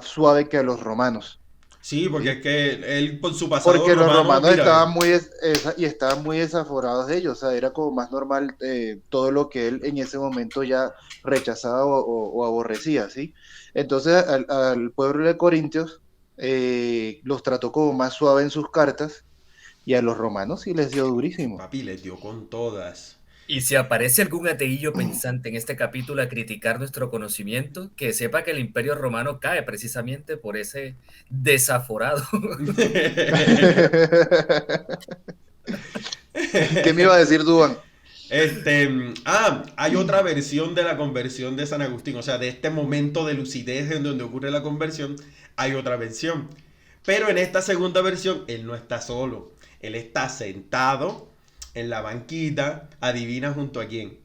suave que a los romanos. Sí, porque es que él por su pasado Porque los romanos mira, estaban muy desaforados de ellos, o sea, era como más normal todo lo que él en ese momento ya rechazaba o aborrecía, ¿sí? Entonces al pueblo de Corintios los trató como más suave en sus cartas, y a los romanos sí les dio durísimo. Papi, les dio con todas. Y si aparece algún ateillo pensante en este capítulo a criticar nuestro conocimiento, que sepa que el Imperio Romano cae precisamente por ese desaforado. ¿Qué me iba a decir, Duan? Hay otra versión de la conversión de San Agustín, o sea, de este momento de lucidez en donde ocurre la conversión, hay otra versión. Pero en esta segunda versión, él no está solo, él está sentado en la banquita, adivina junto a quién.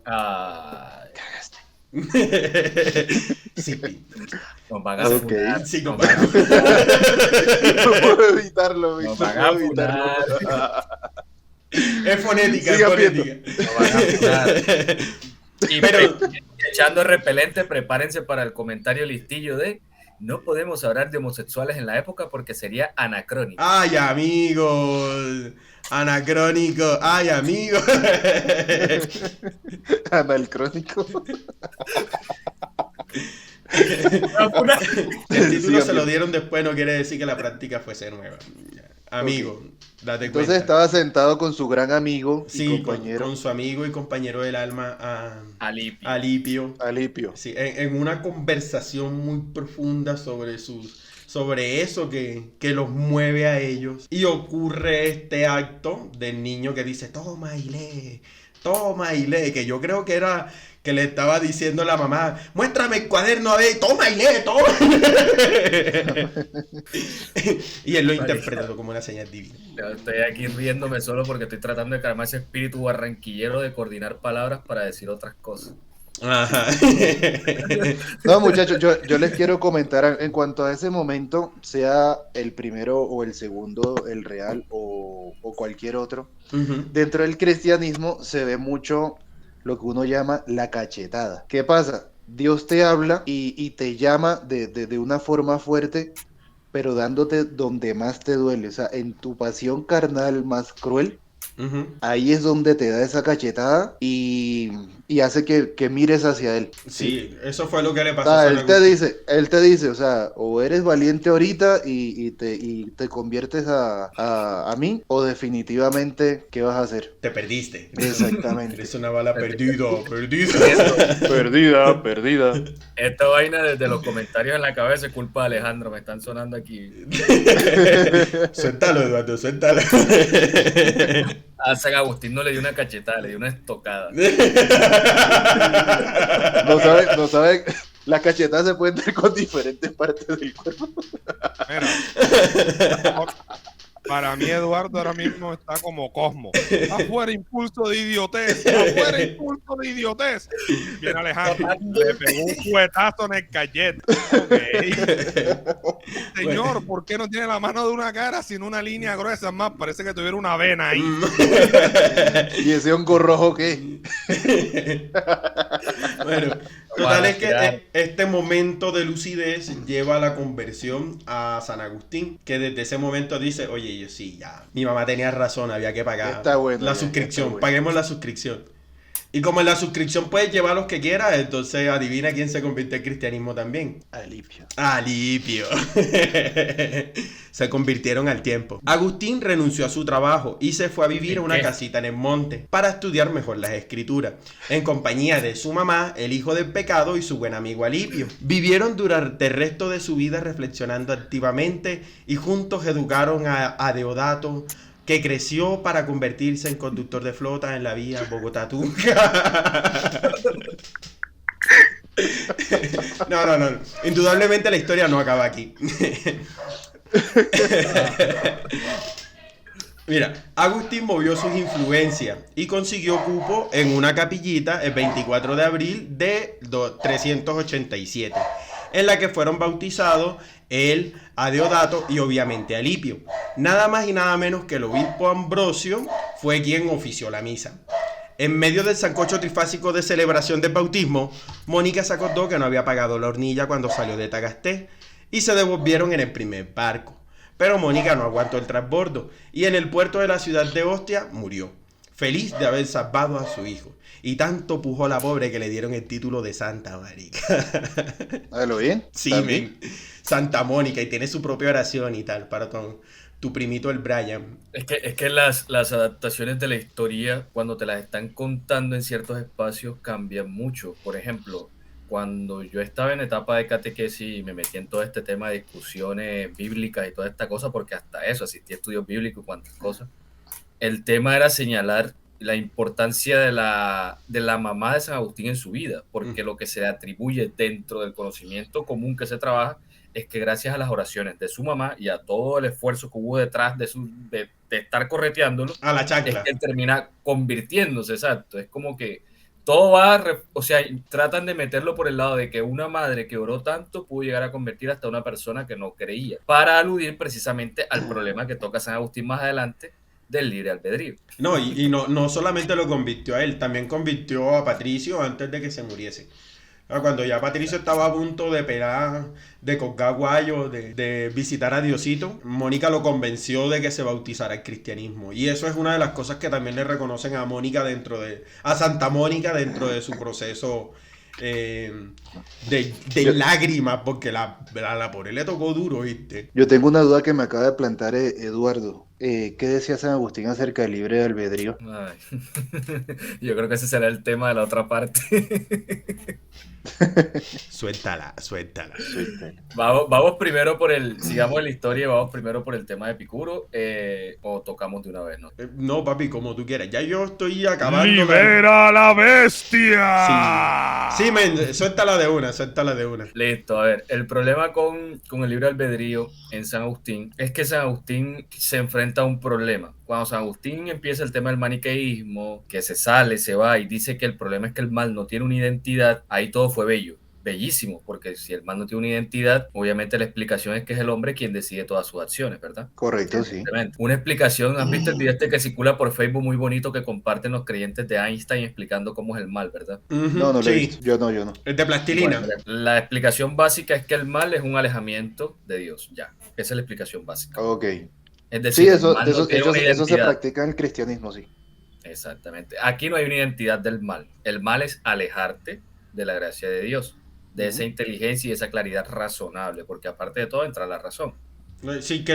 Cagaste. Sí, nos van a funar. Sí, no puedo evitarlo, nos van a funar. Es fonética, Siga es fonética. Nos van a funar. Pero echando repelente, prepárense para el comentario listillo de no podemos hablar de homosexuales en la época porque sería anacrónico. ¡Ay, amigos! Anacrónico. ¡Ay, amigos! Analcrónico. El título se lo dieron después, no quiere decir que la práctica fuese nueva. Amigo, date cuenta. Entonces estaba sentado con su gran amigo y compañero. Con su amigo y compañero del alma, Alipio. Alipio. Sí, en una conversación muy profunda sobre eso que los mueve a ellos. Y ocurre este acto del niño que dice, toma y lee, que yo creo que era que le estaba diciendo a la mamá, muéstrame el cuaderno, a ver, toma y lee, toma. Y él lo interpretó como una señal divina. Yo estoy aquí riéndome solo porque estoy tratando de calmar ese espíritu barranquillero de coordinar palabras para decir otras cosas. Ajá. No, muchachos, yo les quiero comentar en cuanto a ese momento, sea el primero o el segundo, el real o cualquier otro. Uh-huh. Dentro del cristianismo se ve mucho lo que uno llama la cachetada. ¿Qué pasa? Dios te habla y te llama de una forma fuerte, pero dándote donde más te duele, o sea, en tu pasión carnal más cruel. Uh-huh. Ahí es donde te da esa cachetada y hace que mires hacia él. Sí, eso fue lo que le pasó O sea, a San él te dice, o sea, o eres valiente ahorita y te conviertes a mí, o definitivamente, ¿qué vas a hacer? Te perdiste. Exactamente. Eres una bala perdida. Perdida. Esta vaina desde los comentarios en la cabeza es culpa de Alejandro, me están sonando aquí. Suéltalo, Eduardo, suéltalo. A San Agustín no le dio una cachetada, le dio una estocada. No sabe, las cachetadas se pueden dar con diferentes partes del cuerpo. Mira, para mí Eduardo ahora mismo está como Cosmo. Afuera impulso de idiotez. Afuera impulso de idiotez. Viene Alejandro, le pegó un cuetazo en el cachete. Okay. Señor, ¿por qué no tiene la mano de una cara sin una línea gruesa? Más, parece que tuviera una vena ahí. ¿Y ese hongo rojo qué? Bueno, total es que este momento de lucidez lleva a la conversión a San Agustín, que desde ese momento dice, oye, yo sí, ya, mi mamá tenía razón, había que pagar la suscripción, paguemos la suscripción. Y como en la suscripción puedes llevar a los que quieras, entonces adivina quién se convirtió al cristianismo también. Alipio. Se convirtieron al tiempo. Agustín renunció a su trabajo y se fue a vivir a una casita en el monte para estudiar mejor las escrituras, en compañía de su mamá, el hijo del pecado y su buen amigo Alipio. Vivieron durante el resto de su vida reflexionando activamente y juntos educaron a Deodato, que creció para convertirse en conductor de flota en la vía Bogotá-Tunja. No. Indudablemente la historia no acaba aquí. Mira, Agustín movió sus influencias y consiguió cupo en una capillita el 24 de abril de 387, en la que fueron bautizados él, a Deodato y obviamente a Alipio. Nada más y nada menos que el obispo Ambrosio fue quien ofició la misa. En medio del sancocho trifásico de celebración del bautismo, Mónica se acordó que no había pagado la hornilla cuando salió de Tagasté y se devolvieron en el primer barco. Pero Mónica no aguantó el transbordo y en el puerto de la ciudad de Ostia murió, feliz de haber salvado a su hijo. Y tanto pujó la pobre que le dieron el título de Santa Mónica. ¿Hágalo bien? Sí, men. Santa Mónica, y tiene su propia oración y tal, para con tu primito el Brian. Es que las adaptaciones de la historia, cuando te las están contando en ciertos espacios, cambian mucho. Por ejemplo, cuando yo estaba en etapa de catequesis y me metí en todo este tema de discusiones bíblicas y toda esta cosa, porque hasta eso, asistí a estudios bíblicos y cuantas cosas, el tema era señalar la importancia de la mamá de San Agustín en su vida, porque lo que se atribuye dentro del conocimiento común que se trabaja es que gracias a las oraciones de su mamá y a todo el esfuerzo que hubo detrás de estar correteándolo, a la chancla, es que él termina convirtiéndose, exacto. Es como que todo va, o sea, tratan de meterlo por el lado de que una madre que oró tanto pudo llegar a convertir hasta una persona que no creía, para aludir precisamente al problema que toca San Agustín más adelante del libre albedrío. No, y no solamente lo convirtió a él, también convirtió a Patricio antes de que se muriese. Cuando ya Patricio estaba a punto de pelar, de colgar guayo, de visitar a Diosito, Mónica lo convenció de que se bautizara el cristianismo. Y eso es una de las cosas que también le reconocen a Mónica a Santa Mónica dentro de su proceso de lágrimas, porque la pobre le tocó duro, ¿viste? Yo tengo una duda que me acaba de plantar Eduardo. ¿Qué decía San Agustín acerca del libre albedrío? Ay. Yo creo que ese será el tema de la otra parte. Suéltala. Vamos primero sigamos en la historia, vamos primero por el tema de Epicuro, o tocamos de una vez, ¿no? No, papi, como tú quieras. Ya yo estoy acabando. ¡Libera a la bestia! Sí, men, suéltala de una. Listo, a ver, el problema con el libre albedrío en San Agustín es que San Agustín se enfrenta a un problema. Cuando San Agustín empieza el tema del maniqueísmo, que se sale, se va y dice que el problema es que el mal no tiene una identidad, ahí todo fue bello, bellísimo, porque si el mal no tiene una identidad, obviamente la explicación es que es el hombre quien decide todas sus acciones, ¿verdad? Correcto, sí. Una explicación, ¿has visto el video que circula por Facebook muy bonito que comparten los creyentes de Einstein explicando cómo es el mal, ¿verdad? No lo he visto. Yo no. Es de plastilina. Bueno, la explicación básica es que el mal es un alejamiento de Dios, ya. Esa es la explicación básica. Ok. Es decir, Sí, eso se identidad. practica en el cristianismo, sí. Exactamente. Aquí no hay una identidad del mal. El mal es alejarte de la gracia de Dios, de esa inteligencia y esa claridad razonable, porque aparte de todo entra la razón. Sí, que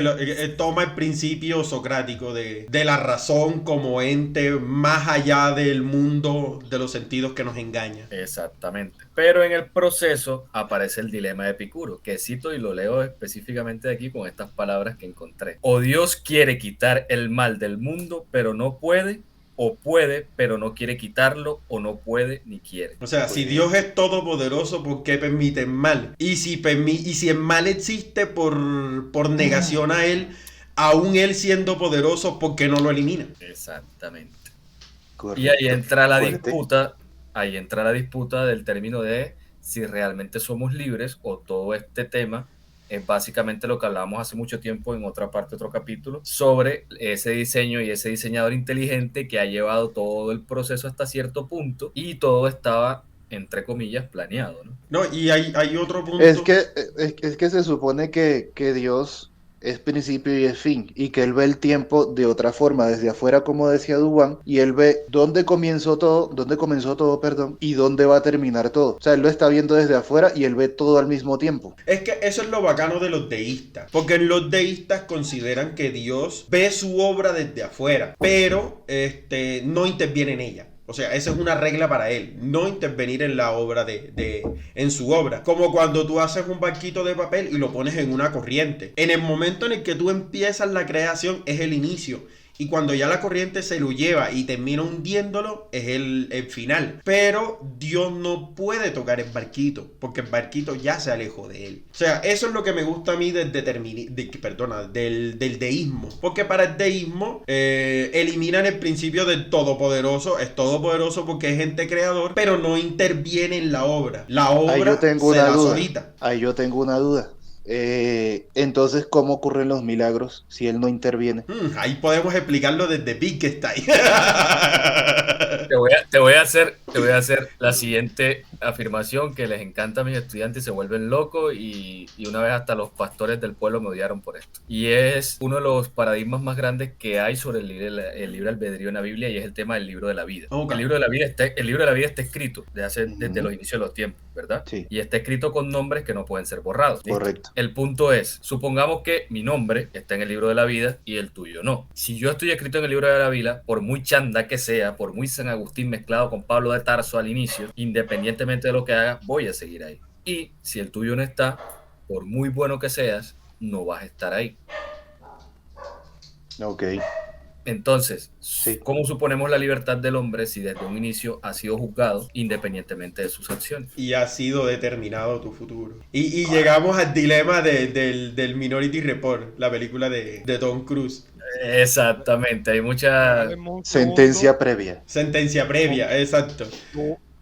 toma el principio socrático de la razón como ente más allá del mundo de los sentidos que nos engaña. Exactamente. Pero en el proceso aparece el dilema de Epicuro, que cito y lo leo específicamente de aquí con estas palabras que encontré. O Dios quiere quitar el mal del mundo, pero no puede, o puede, pero no quiere quitarlo, o no puede ni quiere. O sea, si Dios es todopoderoso, ¿por qué permite el mal? Y si el mal existe por negación a él, aún él siendo poderoso, ¿por qué no lo elimina? Exactamente. Correcto. Y ahí entra la disputa del término de si realmente somos libres, o todo este tema es básicamente lo que hablábamos hace mucho tiempo en otra parte, otro capítulo, sobre ese diseño y ese diseñador inteligente que ha llevado todo el proceso hasta cierto punto y todo estaba, entre comillas, planeado, ¿no? No, y hay otro punto. Es que se supone que Dios es principio y es fin, y que él ve el tiempo de otra forma, desde afuera, como decía Dubán, y él ve dónde comenzó todo, y dónde va a terminar todo. O sea, él lo está viendo desde afuera y él ve todo al mismo tiempo. Es que eso es lo bacano de los deístas, porque los deístas consideran que Dios ve su obra desde afuera, pero no interviene en ella. O sea, esa es una regla para él, no intervenir en la obra en su obra. Como cuando tú haces un barquito de papel y lo pones en una corriente. En el momento en el que tú empiezas la creación es el inicio. y cuando ya la corriente se lo lleva y termina hundiéndolo, es el final. Pero Dios no puede tocar el barquito, porque el barquito ya se alejó de él. O sea, eso es lo que me gusta a mí del deísmo. Porque para el deísmo eliminan el principio del todopoderoso. Es todopoderoso porque es ente creador, pero no interviene en la obra. La obra Ahí yo tengo se una da duda. solita. Ahí yo tengo una duda. Entonces, ¿cómo ocurren los milagros si él no interviene? Ahí podemos explicarlo desde Wittgenstein. Te voy a hacer la siguiente afirmación que les encanta a mis estudiantes y se vuelven locos y una vez hasta los pastores del pueblo me odiaron por esto. Y es uno de los paradigmas más grandes que hay sobre el libre albedrío en la Biblia y es el tema del libro de la vida. Okay. El libro de la vida está escrito desde los inicios de los tiempos, ¿verdad? Sí. Y está escrito con nombres que no pueden ser borrados. Correcto. El punto es, supongamos que mi nombre está en el libro de la vida y el tuyo no. Si yo estoy escrito en el libro de la vida, por muy chanda que sea, por muy San Agustín mezclado con Pablo de Tarso al inicio, independientemente de lo que haga, voy a seguir ahí. Y si el tuyo no está, por muy bueno que seas, no vas a estar ahí. Ok. Entonces, Sí. ¿cómo suponemos la libertad del hombre si desde un inicio ha sido juzgado independientemente de sus acciones? Y ha sido determinado tu futuro. Y llegamos al dilema del Minority Report, la película de Tom Cruise. Exactamente, hay mucha... Sentencia previa. Sentencia previa, exacto.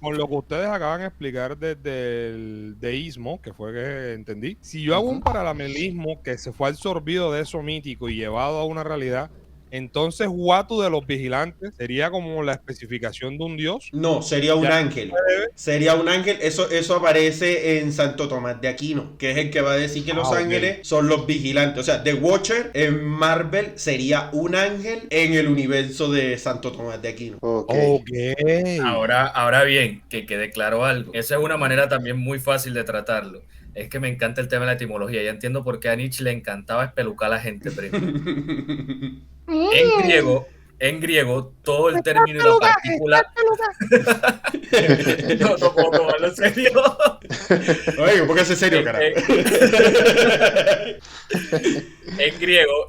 Con lo que ustedes acaban de explicar desde el deísmo, que fue que entendí, si yo hago un paralelismo que se fue absorbido de eso mítico y llevado a una realidad, entonces Uatu de los vigilantes sería como la especificación de un dios. No, sería un ángel. Sería un ángel. Eso aparece en Santo Tomás de Aquino, que es el que va a decir que los ángeles son los vigilantes. O sea, The Watcher en Marvel sería un ángel en el universo de Santo Tomás de Aquino. Okay. Ahora bien, que quede claro algo. Esa es una manera también muy fácil de tratarlo. Es que me encanta el tema de la etimología. Ya entiendo por qué a Nietzsche le encantaba espelucar a la gente. En griego, todo el término y la partícula... No puedo tomarlo en serio. Oye, ¿por qué es serio, carajo?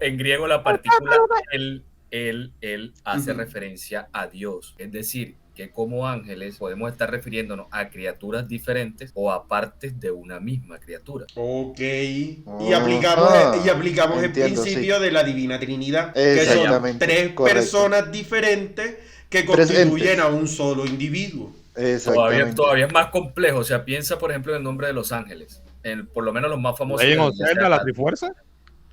En griego la partícula él hace referencia a Dios. Es decir, que como ángeles podemos estar refiriéndonos a criaturas diferentes o a partes de una misma criatura. Ok. Y aplicamos el principio de la Divina Trinidad, que son tres personas diferentes que constituyen a un solo individuo. Todavía es más complejo. O sea, piensa, por ejemplo, en el nombre de los ángeles. Por lo menos los más famosos. ¿La Trifuerza?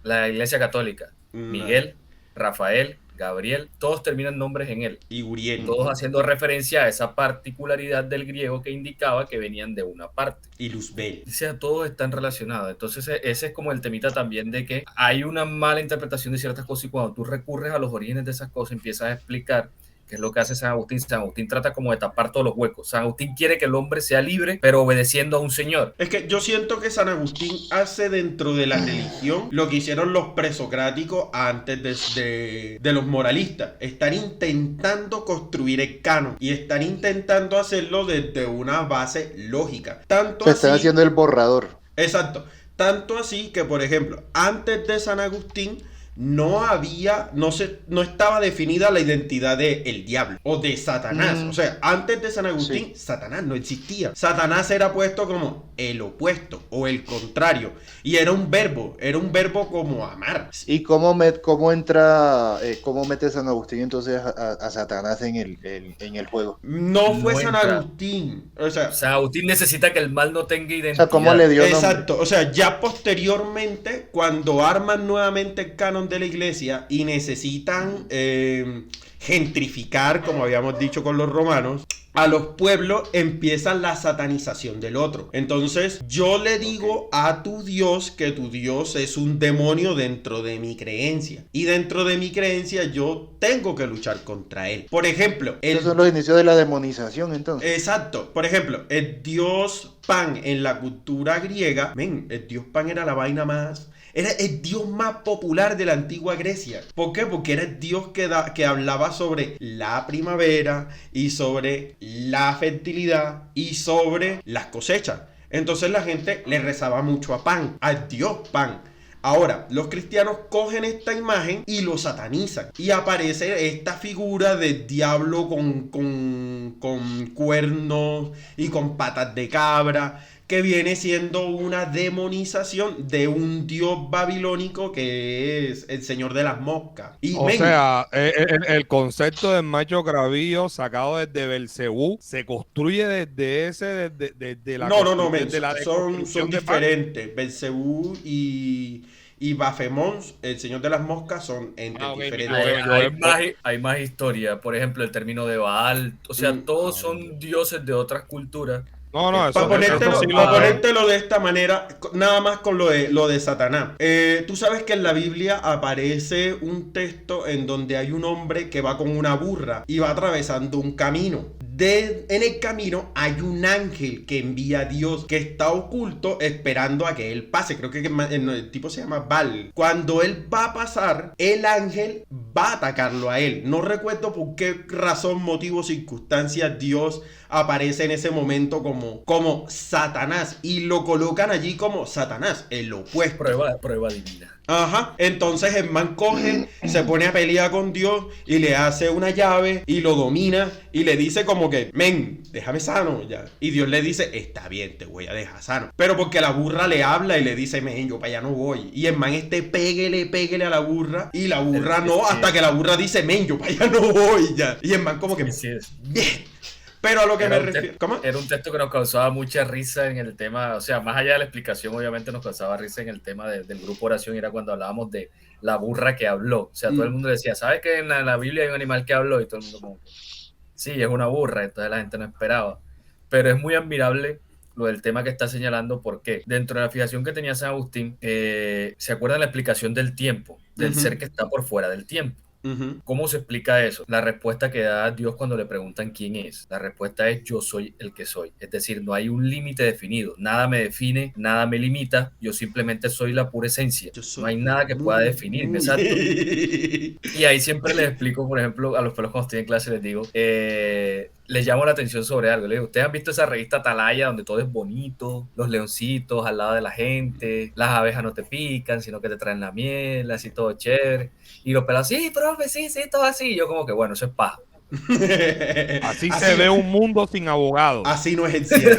La Iglesia Católica. Miguel, Rafael, Gabriel, todos terminan nombres en él. Y Uriel. Todos haciendo referencia a esa particularidad del griego que indicaba que venían de una parte. Y Luzbel. O sea, todos están relacionados. Entonces ese es como el temita también de que hay una mala interpretación de ciertas cosas y cuando tú recurres a los orígenes de esas cosas empiezas a explicar qué es lo que hace San Agustín. San Agustín trata como de tapar todos los huecos. San Agustín quiere que el hombre sea libre, pero obedeciendo a un señor. Es que yo siento que San Agustín hace dentro de la religión lo que hicieron los presocráticos antes de los moralistas. Están intentando construir el canon y están intentando hacerlo desde una base lógica. Están haciendo el borrador. Exacto. Tanto así que, por ejemplo, antes de San Agustín no estaba definida la identidad de el diablo o de Satanás. O sea, antes de San Agustín, Satanás no existía. Satanás era puesto como el opuesto o el contrario. Y era un verbo como amar. ¿Y cómo mete San Agustín entonces a Satanás en el juego? No fue San Agustín. O sea, San Agustín necesita que el mal no tenga identidad. O sea, ¿cómo le dio nombre? Exacto. O sea, ya posteriormente, cuando arman nuevamente el canon de la iglesia y necesitan gentrificar, como habíamos dicho con los romanos, a los pueblos, empieza la satanización del otro. Entonces yo le digo a tu Dios que tu Dios es un demonio dentro de mi creencia, y dentro de mi creencia yo tengo que luchar contra él. Por ejemplo, esos son los inicios de la demonización, entonces. Exacto. Por ejemplo, el dios Pan en la cultura griega, el dios Pan era la vaina más... Era el dios más popular de la antigua Grecia. ¿Por qué? Porque era el dios que hablaba sobre la primavera y sobre la fertilidad y sobre las cosechas. Entonces la gente le rezaba mucho a Pan, al dios Pan. Ahora, los cristianos cogen esta imagen y lo satanizan. Y aparece esta figura del diablo con cuernos y con patas de cabra, que viene siendo una demonización de un dios babilónico que es el señor de las moscas. Y, o sea, el concepto del macho gravío sacado desde Belcebú se construye desde la son diferentes. Belcebú y Bafemón, el señor de las moscas, son entes diferentes. Hay más historia. Por ejemplo, el término de Baal. O sea, todos son dioses de otras culturas. No, para ponértelo de esta manera, nada más con lo de Satanás. Tú sabes que en la Biblia aparece un texto en donde hay un hombre que va con una burra y va atravesando un camino. En el camino hay un ángel que envía a Dios, que está oculto esperando a que él pase. Creo que el tipo se llama Baal. Cuando él va a pasar, el ángel va a atacarlo a él. No recuerdo por qué razón, motivo, circunstancia Dios aparece en ese momento como Satanás, y lo colocan allí como Satanás, el opuesto. Prueba divina. Ajá, entonces el man coge, se pone a pelear con Dios y le hace una llave y lo domina y le dice como que, men, déjame sano ya. Y Dios le dice, está bien, te voy a dejar sano. Pero porque la burra le habla y le dice, men, yo para allá no voy. Y el man péguele a la burra, y la burra hasta que la burra dice, men, yo para allá no voy ya. Y el man como que, bien. Pero a lo que me refiero... ¿Cómo? Era un texto que nos causaba mucha risa en el tema, o sea, más allá de la explicación, obviamente nos causaba risa en el tema del grupo oración, y era cuando hablábamos de la burra que habló. O sea, todo el mundo decía, ¿sabes que en la Biblia hay un animal que habló? Y todo el mundo como, sí, es una burra. Entonces la gente no esperaba. Pero es muy admirable lo del tema que está señalando, porque dentro de la fijación que tenía San Agustín, ¿se acuerdan la explicación del tiempo? Del ser que está por fuera del tiempo. ¿Cómo se explica eso? La respuesta que da Dios cuando le preguntan quién es. La respuesta es: yo soy el que soy. Es decir, no hay un límite definido. Nada me define, nada me limita. Yo simplemente soy la pura esencia. No hay nada que pueda definirme. Exacto. Y ahí siempre les explico, por ejemplo, a los pelos cuando estoy en clase les digo, les llamo la atención sobre algo. Les digo, ¿ustedes han visto esa revista Atalaya donde todo es bonito? Los leoncitos al lado de la gente, las abejas no te pican, sino que te traen la miel, así todo chévere. Y los pelos, sí, profe, sí, todo así. Y yo como que, bueno, eso es paja. Así se ve un mundo sin abogados. Así no es el cielo.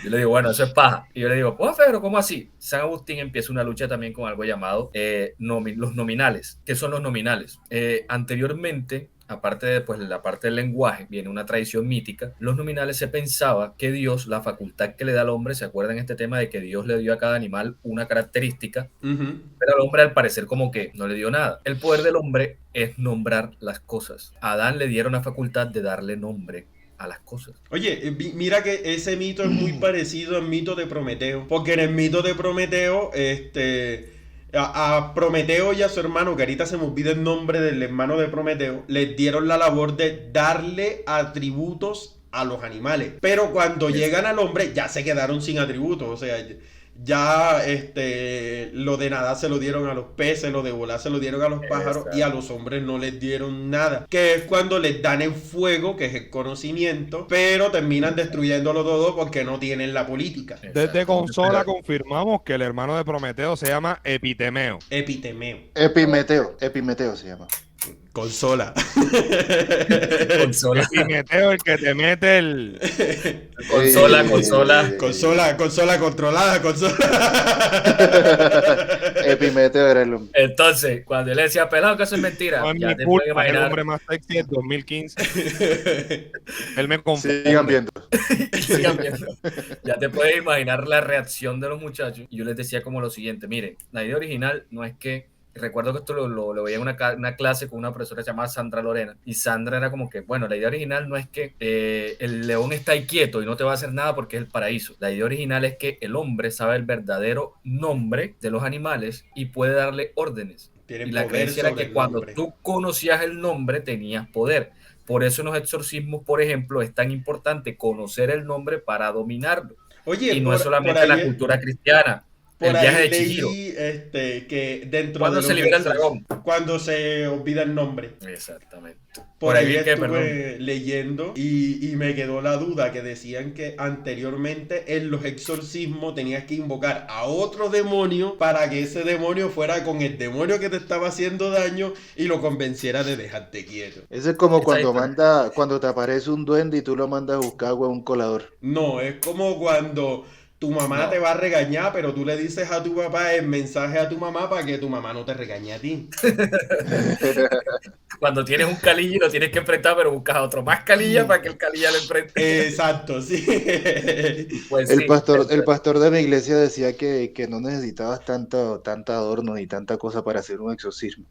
Yo le digo, bueno, eso es paja. Y yo le digo, pues, pero ¿cómo así? San Agustín empieza una lucha también con algo llamado los nominales. ¿Qué son los nominales? Anteriormente, aparte de pues, la parte del lenguaje, viene una tradición mítica. Los nominales, se pensaba que Dios, la facultad que le da al hombre, ¿se acuerdan este tema de que Dios le dio a cada animal una característica? Pero al hombre al parecer como que no le dio nada. El poder del hombre es nombrar las cosas. A Adán le dieron la facultad de darle nombre a las cosas. Oye, mira que ese mito es muy parecido al mito de Prometeo, porque en el mito de Prometeo, a Prometeo y a su hermano, que ahorita se me olvida el nombre del hermano de Prometeo, les dieron la labor de darle atributos a los animales, pero cuando llegan al hombre ya se quedaron sin atributos. O sea, ya lo de nadar se lo dieron a los peces, lo de volar se lo dieron a los pájaros, y a los hombres no les dieron nada, que es cuando les dan el fuego, que es el conocimiento, pero terminan destruyéndolo todo porque no tienen la política. Desde Consola confirmamos que el hermano de Prometeo se llama Epimeteo se llama. Consola. Epimeteo, el que te mete el... Consola controlada. Epimeteo era el hombre. Entonces, cuando él le decía, pelado, que eso es mentira, no, ya te puedes imaginar. El hombre más sexy es 2015. Él me confunde. Sigan viendo. Ya te puedes imaginar la reacción de los muchachos. Y yo les decía como lo siguiente: miren, la idea original no es que... Recuerdo que esto lo veía en una clase con una profesora llamada Sandra Lorena, y Sandra era como que, bueno, la idea original no es que el león está ahí quieto y no te va a hacer nada porque es el paraíso. La idea original es que el hombre sabe el verdadero nombre de los animales y puede darle órdenes. Y la creencia era que cuando tú conocías el nombre tenías poder. Por eso en los exorcismos, por ejemplo, es tan importante conocer el nombre para dominarlo. Oye, y no es solamente la cultura cristiana. Por el ahí viaje de leí, Chihiro. Que dentro Cuando de se los libera el versos, dragón. cuando se olvida el nombre. Exactamente. Por ahí vi que, estuve leyendo y me quedó la duda que decían que anteriormente en los exorcismos tenías que invocar a otro demonio para que ese demonio fuera con el demonio que te estaba haciendo daño y lo convenciera de dejarte quieto. Eso es como Esa cuando te aparece un duende y tú lo mandas a buscar agua a un colador. No, es como cuando tu mamá No. te va a regañar, pero tú le dices a tu papá el mensaje a tu mamá para que tu mamá no te regañe a ti. Cuando tienes un calilla y lo tienes que enfrentar, pero buscas a otro más calilla para que el calilla lo enfrente. Exacto, sí. Pues El sí, pastor de mi iglesia decía que no necesitabas tanta adorno ni tanta cosa para hacer un exorcismo.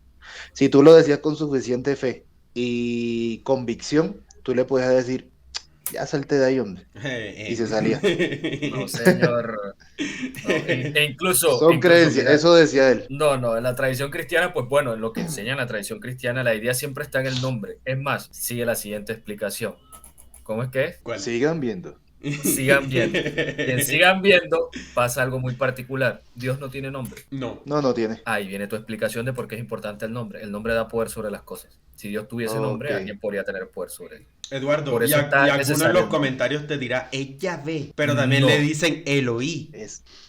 Si tú lo decías con suficiente fe y convicción, tú le podías decir, ya salte de ahí, hombre. Y se salía. no, señor. No, incluso, Son creencias, mira, eso decía él. no, en la tradición cristiana, pues bueno, en lo que enseña la tradición cristiana, la idea siempre está en el nombre. Es más, sigue la siguiente explicación. ¿Cómo es que es? ¿Cuál? Sigan viendo. Sigan viendo. Quien sigan viendo, pasa algo muy particular. Dios no tiene nombre. No. No tiene. Ahí viene tu explicación de por qué es importante el nombre. El nombre da poder sobre las cosas. Si Dios tuviese nombre, Ok. alguien podría tener poder sobre él. Eduardo, Por y, eso y está alguno en necesario. los comentarios te dirá, es Yahvé, pero también No. le dicen Eloí.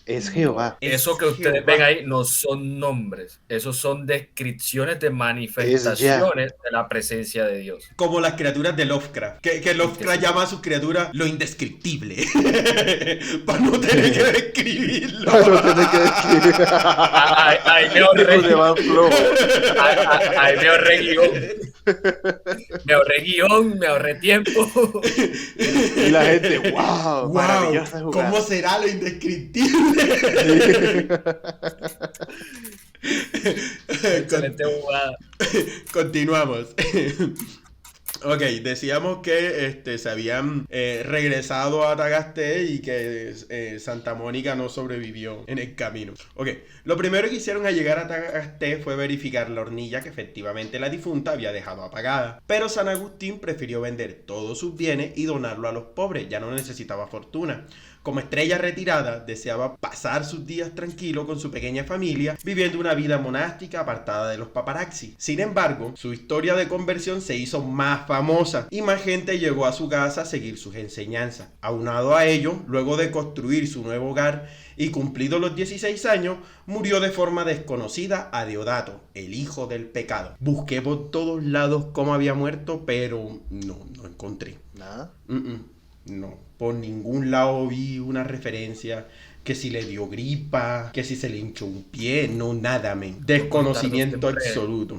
Es Jehová. Eso que ustedes ven ahí no son nombres, esos son descripciones de manifestaciones de la presencia de Dios. Como las criaturas de Lovecraft, que Lovecraft llama a sus criaturas lo indescriptible, para no tener que describirlo. No tiene que describir. Ahí me ahorré guión. Me ahorré tiempo. Y la gente, wow, Wow, maravillosa jugada. ¿cómo será lo indescriptible? Excelente jugada. Continuamos. Ok, decíamos que se habían regresado a Tagaste y que Santa Mónica no sobrevivió en el camino. Ok, lo primero que hicieron al llegar a Tagaste fue verificar la hornilla que efectivamente la difunta había dejado apagada. Pero San Agustín prefirió vender todos sus bienes y donarlo a los pobres, ya no necesitaba fortuna. Como estrella retirada, deseaba pasar sus días tranquilo con su pequeña familia, viviendo una vida monástica apartada de los paparazzi. Sin embargo, su historia de conversión se hizo más famosa y más gente llegó a su casa a seguir sus enseñanzas. Aunado a ello, luego de construir su nuevo hogar y cumplidos los 16 años, murió de forma desconocida a Deodato, el hijo del pecado. Busqué por todos lados cómo había muerto, pero no encontré. ¿Nada? No, por ningún lado vi una referencia que si le dio gripa, que si se le hinchó un pie, no, nada, men. Desconocimiento absoluto.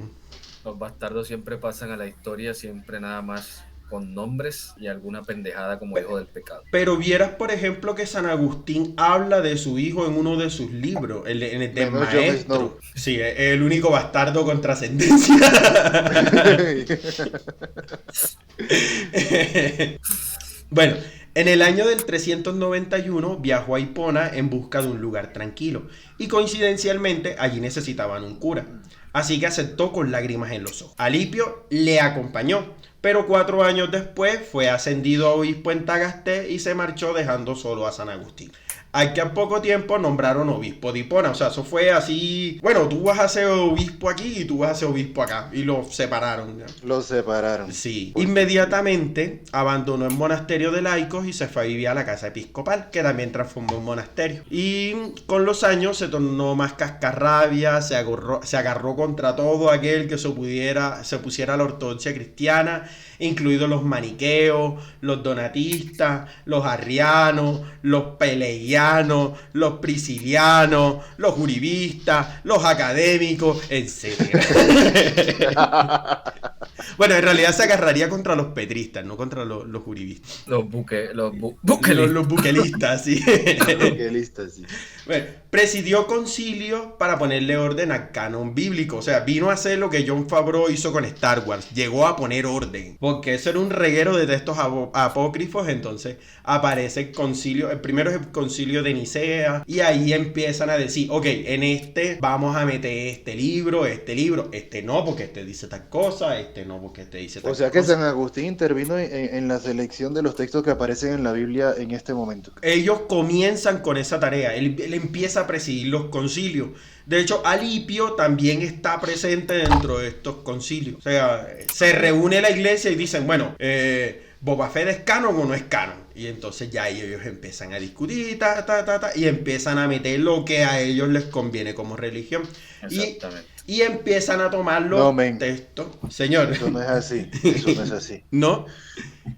Los bastardos siempre pasan a la historia, siempre nada más con nombres y alguna pendejada como hijo del pecado. Pero vieras, por ejemplo, que San Agustín habla de su hijo en uno de sus libros, en el del maestro. Sí, es el único bastardo con trascendencia. Bueno, en el año del 391 viajó a Hipona en busca de un lugar tranquilo y coincidencialmente allí necesitaban un cura. Así que aceptó con lágrimas en los ojos. Alipio le acompañó, pero 4 años después fue ascendido a obispo en Tagaste y se marchó dejando solo a San Agustín. Al que a poco tiempo nombraron obispo de Hipona. O sea, eso fue así. Bueno, tú vas a ser obispo aquí y tú vas a ser obispo acá. Y los separaron. ¿Ya? Los separaron. Sí. Inmediatamente abandonó el monasterio de laicos y se fue a vivir a la casa episcopal, que también transformó en monasterio. Y con los años se tornó más cascarrabia, se agarró contra todo aquel que se pusiera a la ortodoxia cristiana, incluidos los maniqueos, los donatistas, los arrianos, los peleianos, los priscilianos, los uribistas, los académicos, etc. Bueno, en realidad se agarraría contra los petristas, no contra los uribistas. Los buquelistas, sí. Buquelistas, sí. Bueno, presidió concilios para ponerle orden al canon bíblico. O sea, vino a hacer lo que Jon Favreau hizo con Star Wars. Llegó a poner orden. Porque eso era un reguero de textos apócrifos. Entonces aparece el concilio. El primero es el concilio de Nicea. Y ahí empiezan a decir, ok, en este vamos a meter este libro. Este no, porque este dice tal cosa. Este no, como que te dice... O sea que San Agustín intervino en la selección de los textos que aparecen en la Biblia en este momento. Ellos comienzan con esa tarea, él empieza a presidir los concilios. De hecho, Alipio también está presente dentro de estos concilios. O sea, se reúne la iglesia y dicen, bueno, ¿Boba Fett es canon o no es canon? Y entonces ya ellos empiezan a discutir, y empiezan a meter lo que a ellos les conviene como religión. Exactamente. Y empiezan a tomar los textos. Señor. Eso no es así. Eso no es así. ¿No?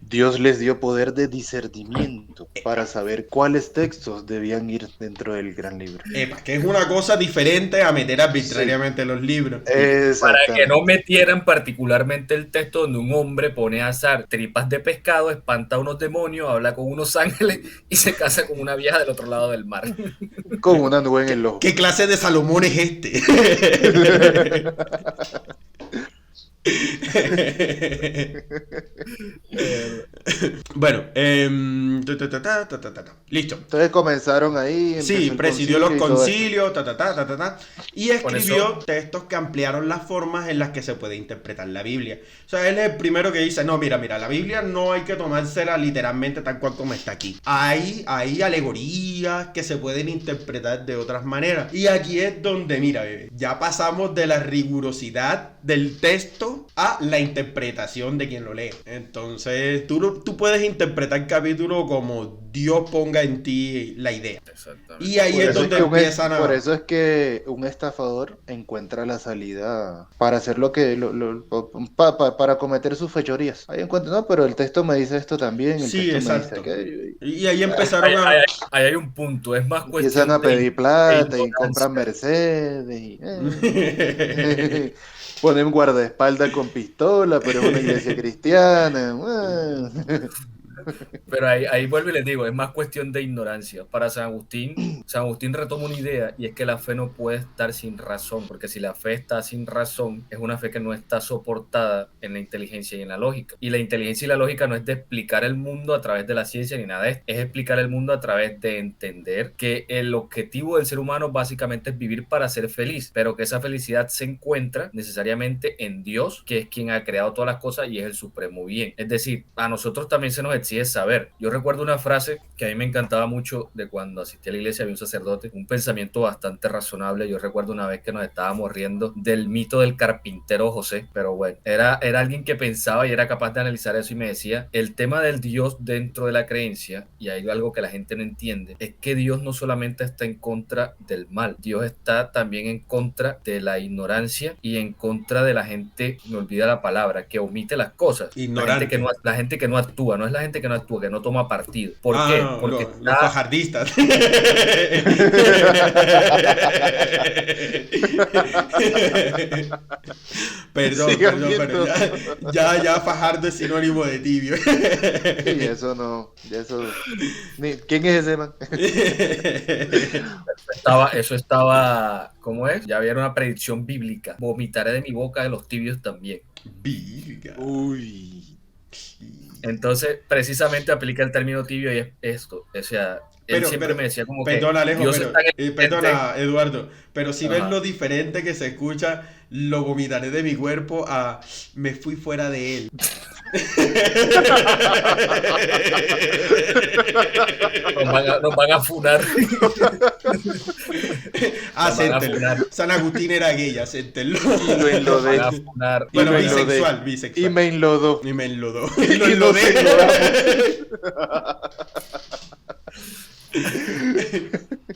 Dios les dio poder de discernimiento para saber cuáles textos debían ir dentro del gran libro. Que es una cosa diferente a meter arbitrariamente los libros. Para que no metieran particularmente el texto donde un hombre pone a asar tripas de pescado, espanta a unos demonios, habla con unos ángeles y se casa con una vieja del otro lado del mar. Con una nube en el ojo. ¿Qué clase de Salomón es este? Bueno, listo. Entonces comenzaron ahí. Sí, presidió los concilios, y escribió textos que ampliaron las formas en las que se puede interpretar la Biblia. O sea, él es el primero que dice, no, mira, la Biblia no hay que tomársela literalmente tal cual como está aquí. Hay alegorías que se pueden interpretar de otras maneras. Y aquí es donde, mira, bebé, ya pasamos de la rigurosidad del texto a la interpretación de quien lo lee. Entonces, tú puedes interpretar el capítulo como Dios ponga en ti la idea. Exactamente. Y ahí es donde empiezan a... Por eso es que un estafador encuentra la salida para hacer lo que... para cometer sus fechorías. Ahí encuentra, no, pero el texto me dice esto también. Sí, exacto. Y ahí empezaron ahí hay un punto, es más cuestión. Empiezan a pedir plata y compran Mercedes y... Ponen guardaespaldas con pistola, pero es una iglesia cristiana. Pero ahí vuelvo y les digo, es más cuestión de ignorancia. Para San Agustín retoma una idea, y es que la fe no puede estar sin razón, porque si la fe está sin razón, es una fe que no está soportada en la inteligencia y en la lógica. Y la inteligencia y la lógica no es de explicar el mundo a través de la ciencia ni nada de esto, es explicar el mundo a través de entender que el objetivo del ser humano básicamente es vivir para ser feliz, pero que esa felicidad se encuentra necesariamente en Dios, que es quien ha creado todas las cosas y es el supremo bien. Es decir, a nosotros también se nos exige saber. Yo recuerdo una frase que a mí me encantaba mucho de cuando asistí a la iglesia, había un sacerdote, un pensamiento bastante razonable. Yo recuerdo una vez que nos estábamos riendo del mito del carpintero José, pero bueno, era alguien que pensaba y era capaz de analizar eso y me decía, el tema del Dios dentro de la creencia, y hay algo que la gente no entiende, es que Dios no solamente está en contra del mal, Dios está también en contra de la ignorancia y en contra de la gente, me olvida la palabra, que omite las cosas. Ignorante. La gente que no actúa, no es la gente que no actúa, que no toma partido. ¿Por qué? No, porque los fajardistas. Perdón, ya Fajardo es sinónimo de tibio. Y eso no, ¿quién es ese man? Eso estaba, ¿cómo es? Ya había una predicción bíblica. Vomitaré de mi boca de los tibios también. Bíblica. Uy. Entonces, precisamente aplica el término tibio y es esto. O sea, él siempre me decía como perdona, que... Alejo, perdona, Eduardo, pero si ves Ajá. lo diferente que se escucha, lo vomitaré de mi cuerpo a me fui fuera de él. Nos van a funar. Acéptenlo. San Agustín era gay, acéptenlo. Y lo enlodé. Bueno, bisexual. Y me enlodó. Y me enlodó. Y lo enlodé.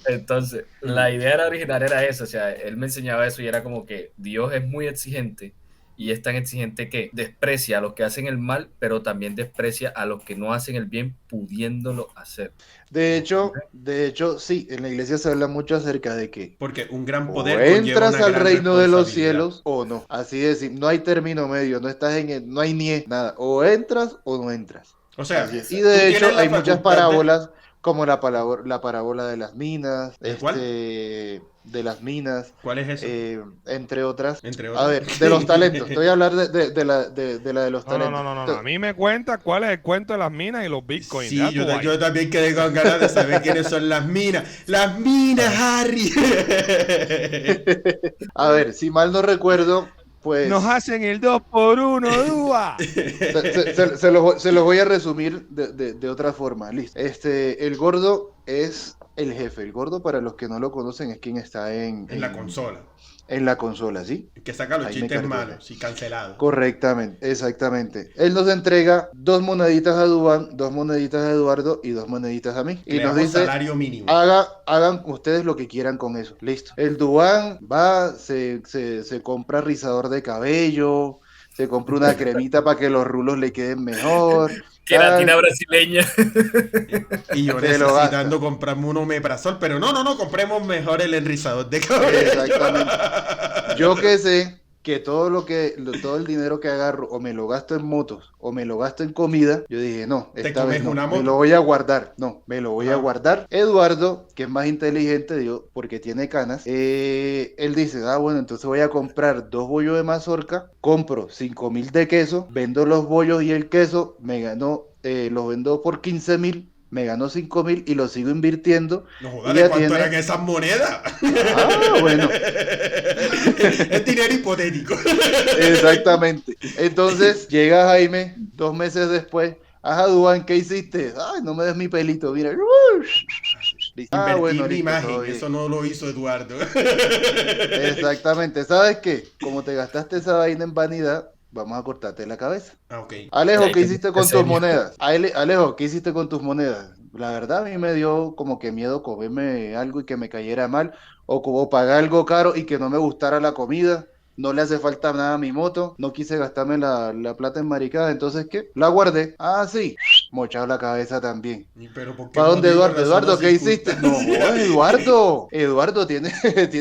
Entonces, la idea original era esa, o sea, él me enseñaba eso y era como que Dios es muy exigente y es tan exigente que desprecia a los que hacen el mal, pero también desprecia a los que no hacen el bien pudiéndolo hacer. De hecho, sí, en la iglesia se habla mucho acerca de que porque un gran poder o entras al reino de los responsabilidad. cielos o no. Así es, no hay término medio, no estás no hay ni nada. O entras o no entras. O sea, y de hecho hay muchas parábolas como la parábola de las minas, ¿Cuál? De las minas. ¿Cuál es eso? Entre otras. A ver, de los talentos. Te voy a hablar de la de los talentos. No. A mí me cuenta cuál es el cuento de las minas y los bitcoins. Sí, yo también quedé con ganas de saber quiénes son las minas. ¡Las minas, Harry! A ver, si mal no recuerdo, Pues Nos hacen el 2x1, Dúa. se lo voy a resumir de otra forma. Listo. El gordo es el jefe. El gordo, para los que no lo conocen, es quien está en la consola. En la consola, ¿sí? Que saca los Jaime chistes Cardona. malos y cancelados. Correctamente, exactamente. Él nos entrega 2 moneditas a Duván, 2 moneditas a Eduardo y 2 moneditas a mí. Y nos dice, salario mínimo. hagan ustedes lo que quieran con eso. Listo. El Duván va, se compra rizador de cabello, se compra una cremita para que los rulos le queden mejor. Queratina brasileña. Y yo necesitando comprarme un omeprazol, pero no, compremos mejor el enrizador de cabello. Exactamente. Yo que sé que todo el dinero que agarro o me lo gasto en motos o me lo gasto en comida, yo dije, no, esta vez no, me lo voy a guardar. No, me lo voy a guardar. Eduardo, que es más inteligente, digo, porque tiene canas, él dice, bueno, entonces voy a comprar 2 bollos de mazorca, compro 5,000 de queso, vendo los bollos y el queso, me ganó, los vendo por 15,000. Me ganó 5,000 y lo sigo invirtiendo. No jodas, ¿cuánto eran esas monedas? Bueno. Es dinero hipotético. Exactamente. Entonces llega Jaime 2 meses después. Ajá, Duván, ¿qué hiciste? Ay, no me des mi pelito, mira. Invertir mi imagen, eso no lo hizo Eduardo. Exactamente. ¿Sabes qué? Como te gastaste esa vaina en vanidad, vamos a cortarte la cabeza. Okay. Alejo, ¿qué hiciste con tus monedas? Alejo, ¿qué hiciste con tus monedas? La verdad, a mí me dio como que miedo comerme algo y que me cayera mal, o como pagar algo caro y que no me gustara la comida. No le hace falta nada a mi moto, no quise gastarme la plata en maricada, entonces ¿qué? La guardé. Ah, sí, mochado la cabeza también. ¿Para dónde, Eduardo? Eduardo, ¿qué hiciste? No, Eduardo tiene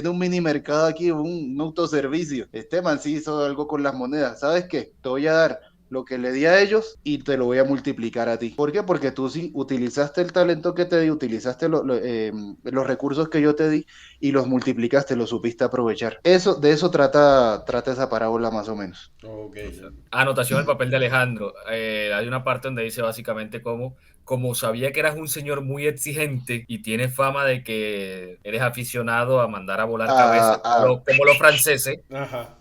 un mini mercado aquí, un autoservicio. Este man sí hizo algo con las monedas. ¿Sabes qué? Te voy a dar lo que le di a ellos y te lo voy a multiplicar a ti. ¿Por qué? Porque tú sí utilizaste el talento que te di, utilizaste los recursos que yo te di y los multiplicaste, los supiste aprovechar. De eso trata esa parábola más o menos. Okay. Anotación del papel de Alejandro. Hay una parte donde dice básicamente como sabía que eras un señor muy exigente y tienes fama de que eres aficionado a mandar a volar cabezas, como los franceses. Ajá.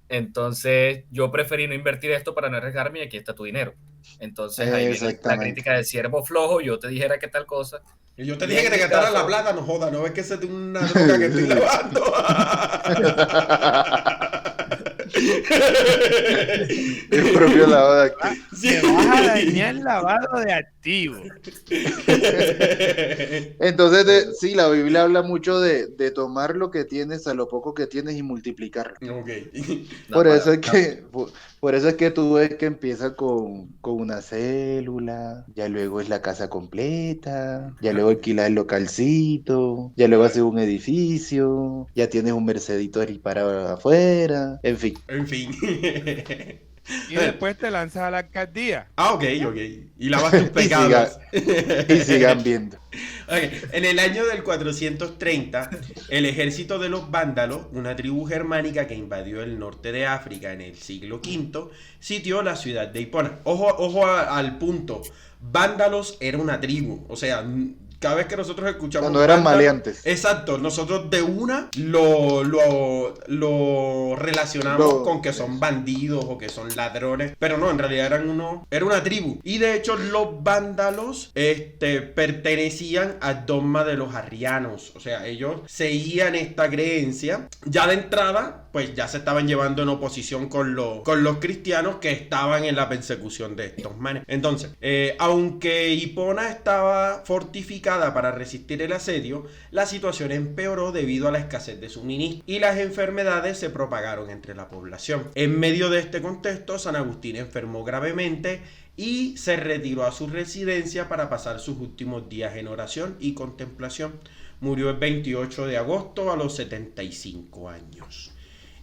Entonces yo preferí no invertir esto para no arriesgarme y aquí está tu dinero. Entonces ahí viene la crítica del siervo flojo. Yo te dijera que tal cosa. Y yo te dije que te gastaras la plata, no joda, no ves que esa es una droga que estoy lavando. El propio lavado de activos. Se vas a dañar el lavado de activos. Entonces, sí, la Biblia habla mucho de tomar lo que tienes a lo poco que tienes y multiplicarlo. Okay. Por eso es que tú ves que empieza con una célula, ya luego es la casa completa, ya luego alquilas el localcito, ya luego haces un edificio, ya tienes un Mercedito ahí parado afuera, en fin. Y después te lanzas a la alcaldía. Ok. Y lavas tus pecados. y sigan viendo. Okay. En el año del 430, el ejército de los vándalos, una tribu germánica que invadió el norte de África en el siglo V, sitió la ciudad de Hipona. Ojo al punto. Vándalos era una tribu, o sea, cada vez que nosotros escuchamos... Cuando eran maleantes. Exacto, nosotros de una lo relacionamos con que son bandidos o que son ladrones, pero no, en realidad era una tribu. Y de hecho los vándalos pertenecían al dogma de los arrianos, o sea, ellos seguían esta creencia. Ya de entrada, pues ya se estaban llevando en oposición con los cristianos que estaban en la persecución de estos manes. Entonces, aunque Hipona estaba fortificada para resistir el asedio, la situación empeoró debido a la escasez de suministros y las enfermedades se propagaron entre la población. En medio de este contexto, San Agustín enfermó gravemente y se retiró a su residencia para pasar sus últimos días en oración y contemplación. Murió el 28 de agosto a los 75 años.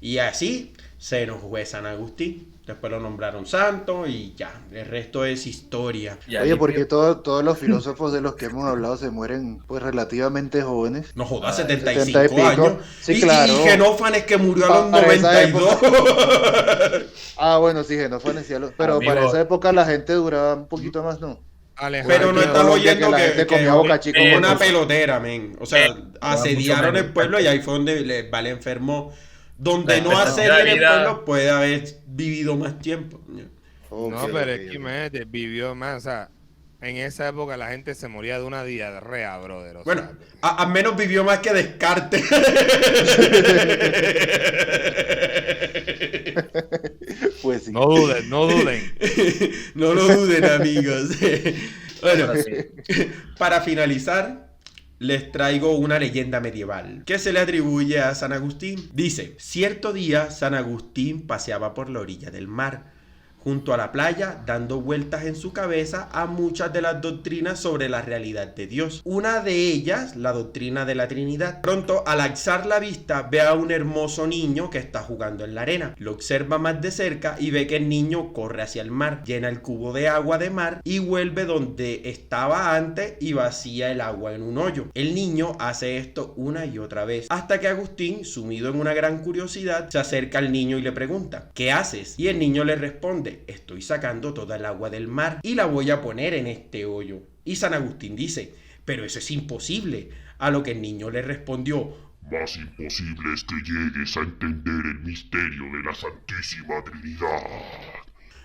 Y así se nos fue San Agustín. Después lo nombraron santo y ya, el resto es historia. Oye, porque todos los filósofos de los que hemos hablado se mueren pues relativamente jóvenes. No jodas, 75 años. Sí, claro. Y Genófanes que murió a los 92. Bueno, sí, Genófanes sí, pero amigo, para esa época la gente duraba un poquito más, ¿no? Pero no estás oyendo que una pues. pelotera, men. O sea, asediaron el pueblo y ahí fue donde Vale enfermó Donde no hace bien el pueblo puede haber vivido más tiempo. No, pero es que imagínate, vivió más, o sea, en esa época la gente se moría de una diarrea, brother. Bueno, al menos vivió más que Descartes. Pues sí. No duden. No lo duden, amigos. Bueno, para finalizar, les traigo una leyenda medieval que se le atribuye a San Agustín. Dice, cierto día San Agustín paseaba por la orilla del mar, junto a la playa, dando vueltas en su cabeza a muchas de las doctrinas sobre la realidad de Dios. Una de ellas, la doctrina de la Trinidad. Pronto, al alzar la vista, ve a un hermoso niño que está jugando en la arena. Lo observa más de cerca y ve que el niño corre hacia el mar, llena el cubo de agua de mar y vuelve donde estaba antes y vacía el agua en un hoyo. El niño hace esto una y otra vez, hasta que Agustín, sumido en una gran curiosidad, se acerca al niño y le pregunta, ¿qué haces? Y el niño le responde, estoy sacando toda el agua del mar y la voy a poner en este hoyo. Y San Agustín dice, pero eso es imposible. A lo que el niño le respondió, más imposible es que llegues a entender el misterio de la Santísima Trinidad.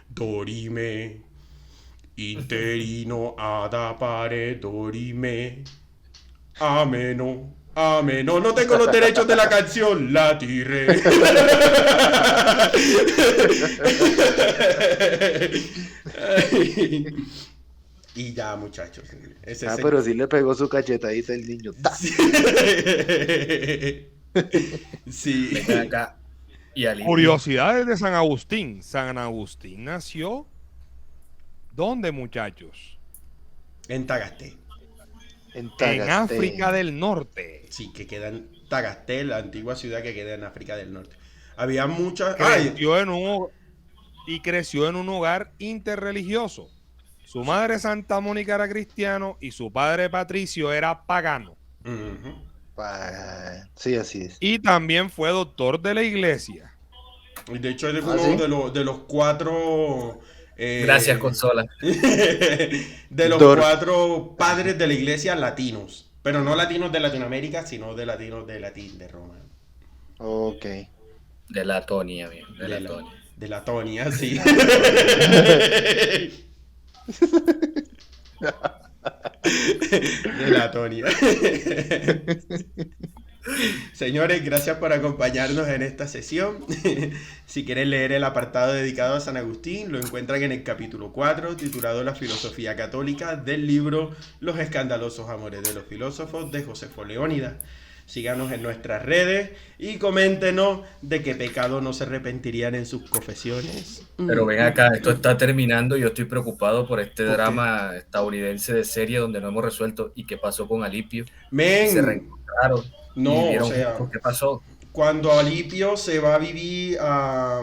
Dorime, interino ad appare dorime, ameno. Ameno, no tengo los derechos de la canción, la tiré. Y ya, muchachos. Pero sí le pegó su cachetadita el niño. Sí. Venga acá. Curiosidades de San Agustín. San Agustín nació ¿dónde, muchachos? En Tagasté. En África del Norte. Sí, que queda en Tagasté, la antigua ciudad que queda en África del Norte. Había muchas... Creció en un hogar interreligioso. Su madre Santa Mónica era cristiano y su padre Patricio era pagano. Sí, así es. Y también fue doctor de la iglesia. Y de hecho, él es uno de los 4... Gracias, consola. De los 4 padres de la iglesia latinos. Pero no latinos de Latinoamérica, sino de latinos de Latín, de Roma. Ok. De Latonia, bien. De Latonia, sí. De Latonia. Señores, gracias por acompañarnos en esta sesión. Si quieren leer el apartado dedicado a San Agustín, lo encuentran en el capítulo 4, titulado La filosofía católica, del libro Los escandalosos amores de los filósofos, de Josefo Leónidas. Síganos en nuestras redes y coméntenos de qué pecado no se arrepentirían en sus confesiones. Pero ven acá, esto está terminando y yo estoy preocupado por este drama estadounidense de serie donde no hemos resuelto. ¿Y qué pasó con Alipio? Se reencontraron. No, o sea, ¿qué pasó? Cuando Alipio se va a vivir a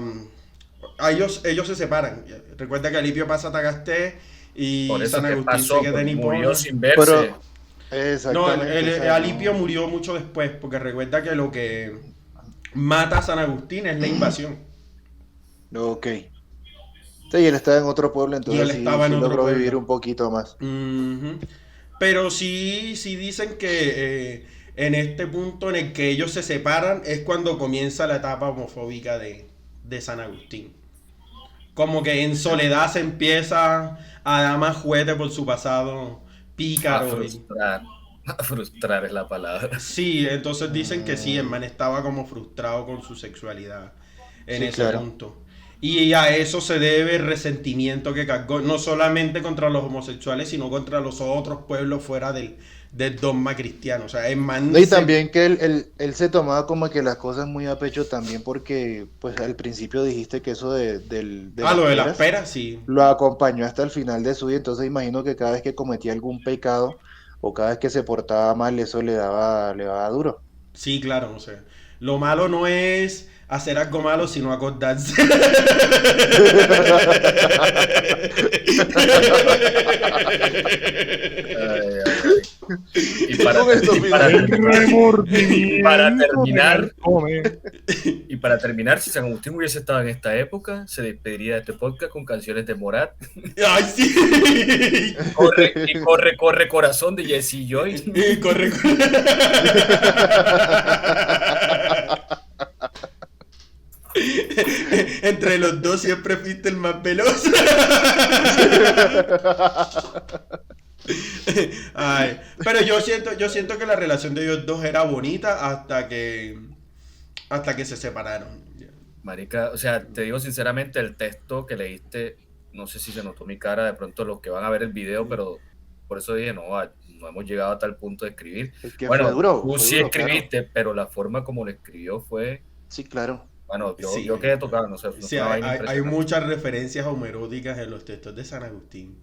ellos se separan. Recuerda que Alipio pasa a Tagasté y San Agustín se queda en Hipona. Murió sin verse. No, Alipio murió mucho después, porque recuerda que lo que mata a San Agustín es la invasión. Ok. Sí, él estaba en otro pueblo, entonces sí logró vivir un poquito más. Pero sí dicen que en este punto en el que ellos se separan es cuando comienza la etapa homofóbica de San Agustín. Como que en soledad se empieza a dar más juguete por su pasado pícaro. A frustrar es la palabra. Sí, entonces dicen que sí, el man estaba como frustrado con su sexualidad en ese punto. Y a eso se debe el resentimiento que cargó, no solamente contra los homosexuales, sino contra los otros pueblos fuera del dogma cristiano. O sea, el man también que él se tomaba como que las cosas muy a pecho también, porque pues al principio dijiste que eso de las peras, sí. Lo acompañó hasta el final de su vida, entonces imagino que cada vez que cometía algún pecado o cada vez que se portaba mal, eso le daba duro. Sí, claro, o sea, lo malo no es hacer algo malo, sino acordarse. Y para terminar, si San Agustín hubiese estado en esta época, se despediría de este podcast con canciones de Morat. ¡Ay, sí! Corre, corazón de Jesse Joy. Corre. Entre los dos siempre fuiste el más veloz. Ay, pero yo siento que la relación de ellos dos era bonita hasta que se separaron. Marica, o sea, te digo sinceramente, el texto que leíste, no sé si se notó mi cara, de pronto los que van a ver el video, pero por eso dije, no hemos llegado a tal punto de escribir. Es que Bueno, fue duro, tú fue sí duro, escribiste, pero la forma como lo escribió fue, Sí, claro. bueno, Sí. yo quedé tocado, no sé, fue Sí, una vaina hay impresionante. muchas referencias homeróticas en los textos de San Agustín.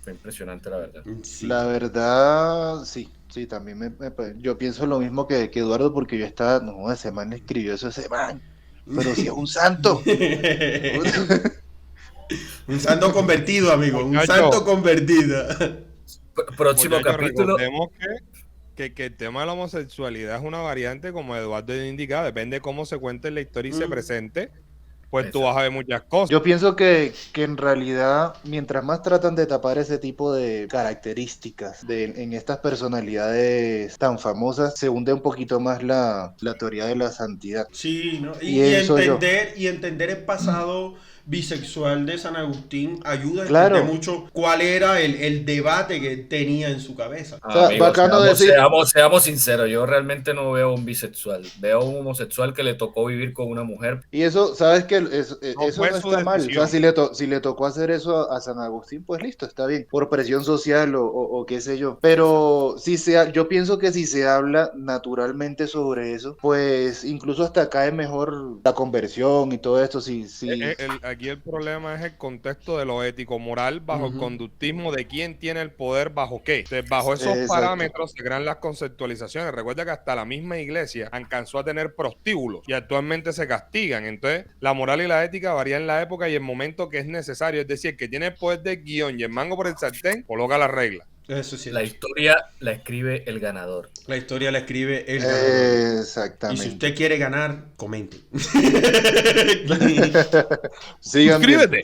Fue impresionante, la verdad. Sí. La verdad, sí, también yo pienso lo mismo que Eduardo, porque yo estaba, no, ese man escribió eso, ese man, pero si es un santo. Un santo convertido, amigo. Un Muchacho. santo convertido. Próximo Muchachos, capítulo. recordemos que el tema de la homosexualidad es una variante, como Eduardo indica, depende de cómo se cuente en la historia y se presente, pues tú vas a ver muchas cosas. Yo pienso que en realidad, mientras más tratan de tapar ese tipo de características en estas personalidades tan famosas, se hunde un poquito más la teoría de la santidad. Sí, ¿no? Y eso entender el pasado bisexual de San Agustín ayuda a Claro. entender mucho cuál era el debate que él tenía en su cabeza. O sea, bacano decir- seamos sinceros, yo realmente no veo un bisexual, veo un homosexual que le tocó vivir con una mujer. Y eso, ¿sabes qué? Eso fue no su está mal. O sea, decisión. si le tocó hacer eso a San Agustín, pues listo, está bien. Por presión social o qué sé yo. Pero yo pienso que si se habla naturalmente sobre eso, pues incluso hasta cae mejor la conversión y todo esto. Aquí el problema es el contexto de lo ético-moral bajo el Ujú. conductismo de quién tiene el poder bajo qué. Entonces, bajo esos Exacto. parámetros se crean las conceptualizaciones. Recuerda que hasta la misma iglesia alcanzó a tener prostíbulos y actualmente se castigan. Entonces, la moral y la ética varían en la época y el momento que es necesario. Es decir, el que tiene el poder del guión y el mango por el sartén, coloca las reglas. Eso sí. La historia la escribe el ganador. La historia la escribe el ganador. Y Exactamente. si usted quiere ganar, comente. Sigan Suscríbete.